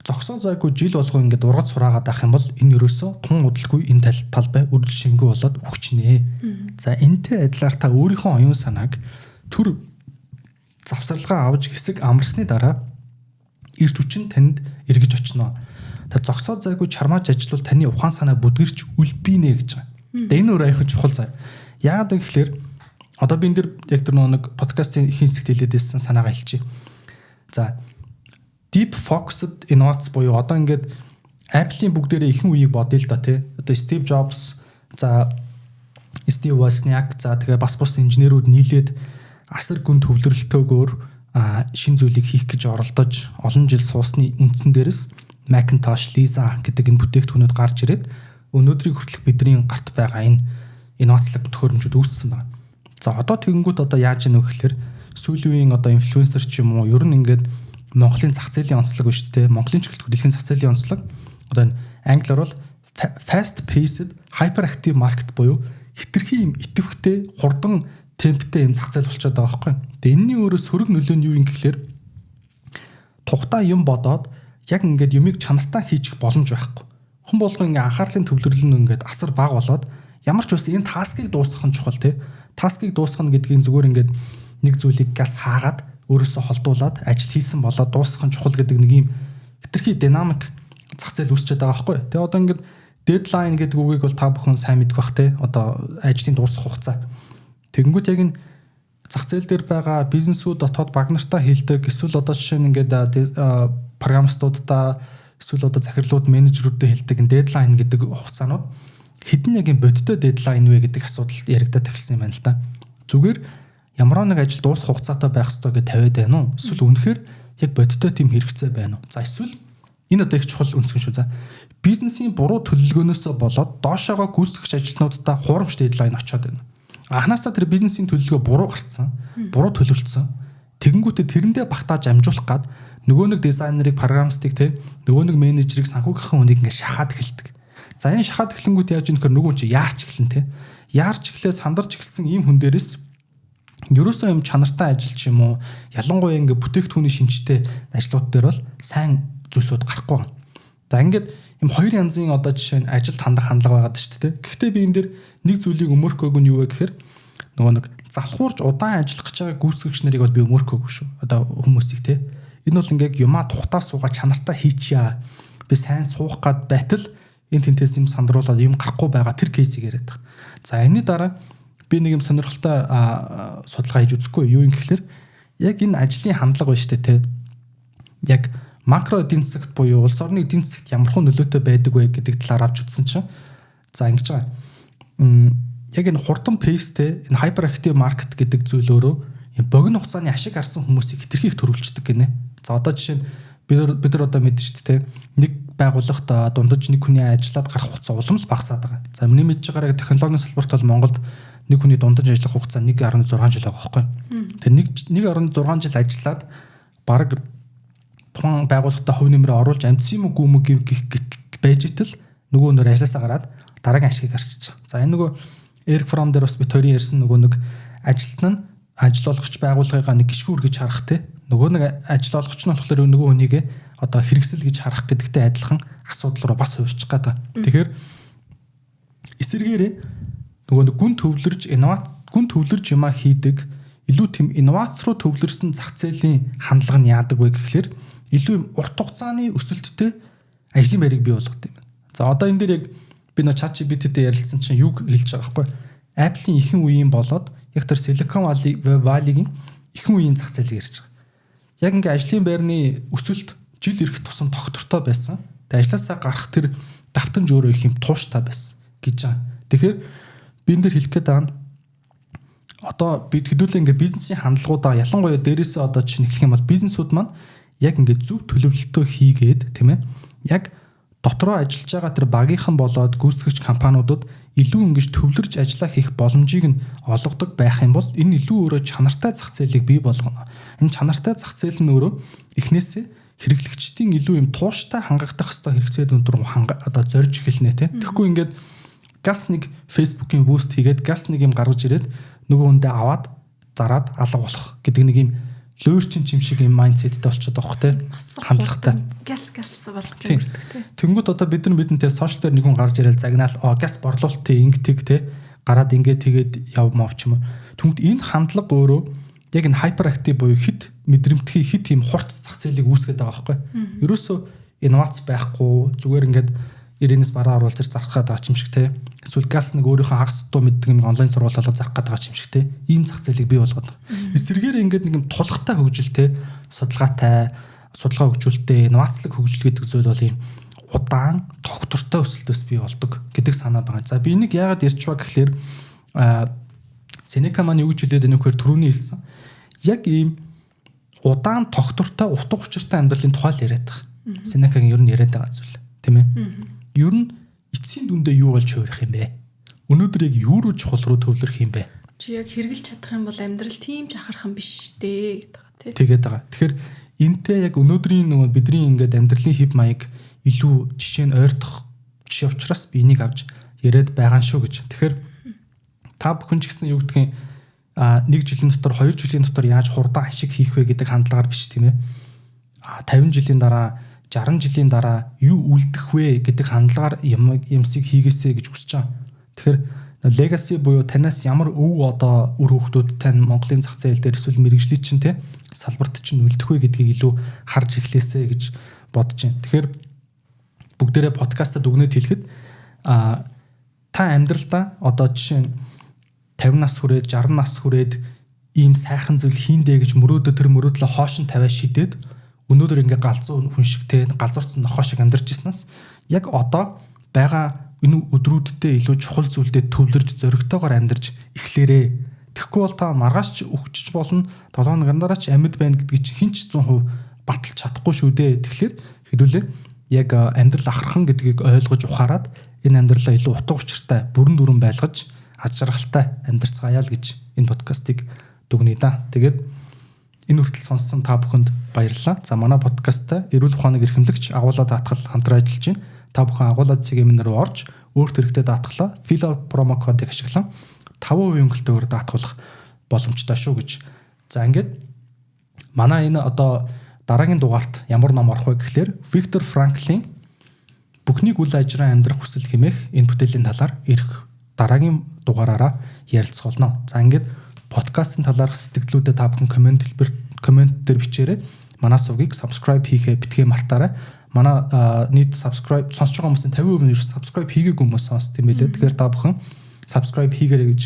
зогсоо зайгүй жил болгоо ингээд ургац сураагаад авах юм бол энэ ерөөсөө тун удалгүй энэ талбай үржил шимгүй болоод өгчнээ. За энтэй адилаар та өөрийнхөө оюун санааг төр завсарлага авч хэсэг амарсны дараа ирж хүчин танд эргэж очно. Та зогсоо зайгүй чармааж ажиллавал таны ухаан санаа бүдгэрч үлбийнэ гэж байгаа. Тэгээ энэ өөр аяхан чухал заа. Яагаад гэвэл одоо би энэ дэр яг тэр нэг подкастын их хэсэгт хэлээд байсан санаагаа хэлчихье. За deep focused innovations буюу одоо ингээд Apple-ийн бүгдээрээ ихэнх үеийг бодъё л да тий. Одоо Steve Jobs, за Steve Wozniak, за тэгээ бас инженерүүд нийлээд асар гүн төвлөрөлтөөгөөр шин зүйлийг хийх гэж оролдож олон жил суусны үндсэн дээрээс Macintosh, Lisa гэдэг энэ бүтээгдэхүүнүүд гарч ирээд өнөөдрийг хүртэлх бидний гарт байгаа энэ инновацлог төхөөрөмжүүд үүссэн байна. За одоо тэгэнгүүт одоо яаж ийнө вэ гэхээр сүүлийн үеийн одоо инфлюенсер ч юм уу ер нь ингээд Монголын зах зээлийн онцлог биш үү те Монголын ч гэлтгүй дэлхийн зах зээлийн онцлог одоо энэ англиар бол fast paced hyperactive market буюу хэтэрхий юм идэвхтэй хурдан темптэй юм зах зээл болчиход байгаа байхгүй. Тэгээ энэний өөрөөс сөрөг нөлөө нь юу юм гэхээр тухтай юм бодоод яг ингээд юмыг чанартай хийчих боломж байхгүй. Хүн болгоо ингээд анхаарлын төвлөрөл нь ингээд асар бага болоод ямар ч үс энэ таскыг дуусгах нь чухал те. Таскыг дуусгах нь гэдгийг зүгээр ингээд нэг зүйлийг газ хаагаад өөрөөсөө холдуулаад ажил хийсэн болоод дуусгах нь чухал гэдэг нэг юм хэтэрхий динамик зах зээл үүсчихэд байгаа байхгүй. Тэгээ одоо ингээд дедлайн гэдэг үгийг бол та бүхэн сайн мэдэх бах те. Одоо ажлын дуусгах хугацаа. Тэгэнгүүт яг энэ зах зээл дээр байгаа бизнесүүд дотоод баг нартаа хэлдэг эсвэл одоо жишээ нь ингээд программистуудаа эсвэл одоо захирлууд менежерүүдэд хэлдэг энэ дедлайн гэдэг хугацаанууд хэдэн яг юм бодиттой дедлайн вэ гэдэг асуудал яригдаад эхэлсэн юм байна л да. Зүгээр ямар нэг ажил дуусах хугацаатай байх ёстой гэж тавиад байна уу? Эсвэл үнэхээр яг бодиттой тийм хэрэгцээ байна уу? За эсвэл энэ одоо их чухал үнцгэн шүү. За бизнесийн буруу төлөвлөгөөнөөс болоод доошоогоо гүйцэтгэгч ажилтнуудаа хуурамч дедлайн очоод байна. Анхнаасаа тэр бизнесийн төлөвлөгөө буруу гарцсан, буруу төлөвлөсөн. Тэгэнгүүтээ тэрэндээ багтааж амжуулах гад нөгөө нэг дизайнерыг, программистыг те нөгөө нэг менежерийг санхүүгийнхаа хүнийг ингээд шахаад эхэлдэг. За энэ шахаад эхлэнгүүт яаж ийм нөхөр нөгөө чи яарч эхлэн те. Яарч эхлээ сандарч эхэлсэн ийм хүн дээрээс ерөөсөө юм чанартай ажил ч юм уу ялангуяа ингээд бүтээгдэхүүний шинжтэй ажлууд дээр бол сайн зүйлсүүд гарахгүй байна. За ингээд юм хоёр янзын одоо жишээ нь ажилд хандах хандлага байгаад шүү дээ. Гэхдээ би энэ дэр нэг зүйлийг өмөрхөөг нь юу вэ гэхээр нөгөө нэг залхуурж удаан ажиллах гэж байгаа гүйцэтгэгч нарыг бол би өмөрхөөгүй шүү. Одоо хүмүүсийг те. Энэ бол ингээд юмаа тухтаа суугаа чанартай хийчихье. Би сайн суух гад байтал энэ тентээс юм сандруулаад юм гарахгүй байгаа тэр кейсийг яриад байгаа. За энэний дараа би нэг юм сонирхолтой судалгаа хийж үзэхгүй юу юм гэхээр Яг энэ ажлын хандлага байна шүү дээ, тэ. Яг макро эдийн засагт буюу улс орны эдийн засагт ямархуу нөлөөтэй байдаг вэ гэдэг талаар авч үзсэн чинь за ингэж байгаа. Яг энэ хурдан пейстэй энэ hyperactive market гэдэг зүйл өөрөө энэ богино хугацааны ашиг харсан хүмүүсийг хэтэрхий их төрүүлждэг гинэ. За одоо жишээ нь бид нар одоо мэдэн шүү дээ, нэг байгууллагт дундаж нэг хүний ажиллаад гарах хугацаа уламж багасаад байгаа. За миний мэдж байгаагаар технологийн салбарт бол Монголд нэг хүний дундаж ажиллах хугацаа 1.6 жил байгаа байхгүй. Тэгээ 1.6 жил ажиллаад баг тухайн байгууллагатаа хувь нэмрээ оруулж амжсан юм уу гэх байж итэл нөгөө нөр ажилласаа гараад дараагийн ашигыг гарчиж байгаа. За энэ нөгөө Eric Fromm дээр бас бит хоёрын ярьсан нөгөө нэг ажилтан нь ажил олгогч байгууллагыг нэг гიშгүүр гэж харах те. Нөгөө нэг ажил олгогч нь болохоор нөгөө хүнийг одоо хэрэгсэл гэж харах гэдэгтэй адилхан асуудал руу бас хуурчих гээд байгаа. Тэгэхээр эсэргээрээ нөгөө нэг гүн төвлөрж юмаа хийдэг илүү тийм инновац руу төвлөрсөн зах зээлийн хандлага нь яадаг вэ гэхэлэр илүү юм урт хугацааны өсөлттэй ажлын байрыг бий болгодог юм. За одоо энэ дээр яг би нөө ChatGPT-тэй ярилцсан чинь юу хэлж байгаа байхгүй. Apple-ийн ихэнх үеийн болоод яг тэр Silicon Valley-гийн ихэнх үеийн зах зээлийг ярьж байгаа. Яг ингээ ажлын байрны өсөлт жил ирэх тусам тогтвортой байсан. Тэгээ ажлаасаа гарах тэр давтамж өөрөө их юм тууштай байсан гэж байгаа. Тэгэхээр би энэ дээр хэлэх гээд байгаа нь одоо бид хэдүүлээ ингээ бизнесийн хандлагуудаа ялангуяа дээрээсээ одоо чинь эхлэх юм бол бизнесүүд маань яг ингээ зөв төлөвлөлтөө хийгээд тийм ээ яг дотроо ажиллаж байгаа тэр багийнхан болоод гүйцэтгэгч компаниудад илүү ингэж төвлөрж ажиллаа хийх боломжийг нь олгодог байх юм бол энэ илүү өөрөө чанартай зах зээлийг бий болгоно. Энэ чанартай зах зээл нь өөрөө эхнээсээ хэрэглэгчдийн илүү юм тууштай хангагдах хэвээр хэрэгцээнд рүү одоо зорж эхэлнэ те. Тэгэхгүй ингээд газ нэг Facebook-ийн буст хийгээд газ нэг юм гаргаж ирээд нөгөө хүндээ аваад зараад алга болох гэдэг нэг юм лөөрчин чим шиг юм майндсеттэй болчиход байгаа хөх те. Хандлагатай. Газ болгож ирдэг те. Тэнгүүд одоо бид нар сошиал дээр нэг хүн гарч ирэл загнаал газ борлуулалтын ингэдэг те. Гараад ингээд тэгээд явмаа ч юм уу. Тэнгүүд энэ хандлага өөрөө яг энэ hyperactive буюу хит мэдрэмтгий хит юм хурц зах зээлийг үүсгэж байгаа байхгүй. Ерөөсөө инновац байхгүй зүгээр ингээд 90-ээс бараа оруулж зарах гэдэг юм шиг те. Эсвэл газ нэг өөрийнхөө хагас дуу мэддэг юм онлайн сургуулиалаа зарах гэдэг юм шиг те. Ийм зах зээлийг бий болгоод. Эсвэргээр ингээд нэг юм тулхтай хөгжил те. Судалгаа хөгжүүлэлттэй инновацлог хөгжил гэдэг зүйл бол ийм удаан тогтвортой өсөлтөөс бий болдог гэдэг санаа байна. За би энийг яагаад ярьж байгаа гэхэлэр Сенека маань юу гэж хэлээд байна вэ гэхээр түрүүний хэлсэн. Яг ийм удаан тогтвортой утга учиртай амьдралын тухай л яриад байгаа. Сенекагийн ер нь яриад байгаа зүйл тийм ээ. Ер нь эцсийн дүндээ юу болж хувирах юм бэ? Өнөөдөр яг юу руу чухал руу төвлөрөх юм бэ? Чи яг хэрэгжилж чадах юм бол амьдрал тийм ч ахархан биш дээ гэдэг байгаа тийм. Тэгээд байгаа. Тэгэхээр энтэй яг өнөөдрийн нөгөө бидний ингээд амьдралын хэв маяг илүү жишээ нь ойртох жишээ учраас би энийг авч яриад байгаа шүү гэж. Тэгэхээр та бүхэн ч гэсэн юу гэдгийг 1 жилийн дотор 2 жилийн дотор яаж хурдан ашиг хийх вэ гэдэг хандлагаар биш тийм ээ. 50 жилийн дараа 60 жилийн дараа юу үлдэх вэ гэдэг хандлагаар юмсыг хийгээсэй гэж хүсэж байгаа. Тэгэхээр legacy буюу танаас ямар одоо үр хөвгтүүд тань Монголын зах зээл дээр эсвэл мэрэгжлийн чинь те салбарт чинь үлдэх вэ гэдгийг илүү харж эхлэсэй гэж бодож байна. Тэгэхээр бүгдээрээ подкастад өгнөд хэлэхэд та амьдралдаа одоо жишээ нь 50 нас хүрээд 60 нас хүрээд ийм сайхан зүйл хийндэ гэж тэр мөрөөдлөө хоош нь тавиа шидэд өнөөдөр ингээ галзуу хүн шиг те галзуурсан нохоо шиг амьдарч ирснаас яг одоо байгаа энэ өдрүүддээ илүү чухал зүйлдэд төвлөрж зоригтойгоор амьдарч эхлээрээ. Тэгэхгүй бол та маргааш ч өгчж болно 7 хоногийн дараа ч амьд байна гэдгийг чи хинч 100% баталж чадахгүй шүү дээ. Тэгэхээр хэдүүлээ яг амьдрал ахархан гэдгийг ойлгож ухаарад энэ амьдралаа илүү утга учиртай бүрэн дүрэн байлгаж аз жаргалтай амьдарцгаая л гэж энэ подкастыг дүгнэе да. Тэгээд энэ хүртэл сонссон та бүхэнд баярлалаа. За манай подкастта эрүүл ухааныг эрхэмлэгч агуулга даатгал хамтран ажиллаж байна. Та бүхэн агуулга цэгийн рүү орж өөрт хэрэгтэй даатгалаа Philo промо кодыг ашиглан 5% өнгөлтөөр даатгуулах боломжтой шүү гэж. За ингээд манай энэ одоо дараагийн дугаарт ямар ном орох вэ гэхлээр Виктор Франклийн Бүхнийг үл ажраа амьдрах хүсэл хэмээх энэ бүтээлийн талаар ирэх дараагийн дугаараараа ярилцах болно. За ингээд подкастын талаарх сэтгэлдүүдээ та бүхэн комент дээр бичээрэй. Манай сувгийг subscribe хийхээ битгий мартаарай. Манай нийт subscribe сонсож байгаа хүмүүсийн 50% нь subscribe хийгээгүй хүмүүс сонсд юм билээ. Тэгэхээр та бүхэн subscribe хийгээрэй гэж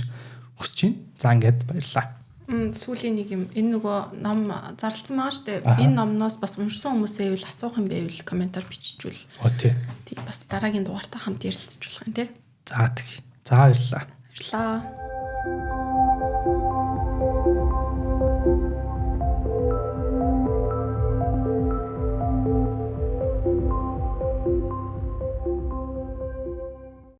хүсэж байна. За ингээд баярлалаа. Сүүлийн нэг юм энэ нөгөө ном зарлцсан байгаа штэ. Энэ номноос бас уншсан хүмүүсээ байвал асуух юм байвал комментар биччихвэл. Тий. Тий бас дараагийн дугаартаа хамт ярилцж болох юм тий. За баярлалаа. Баярлалаа.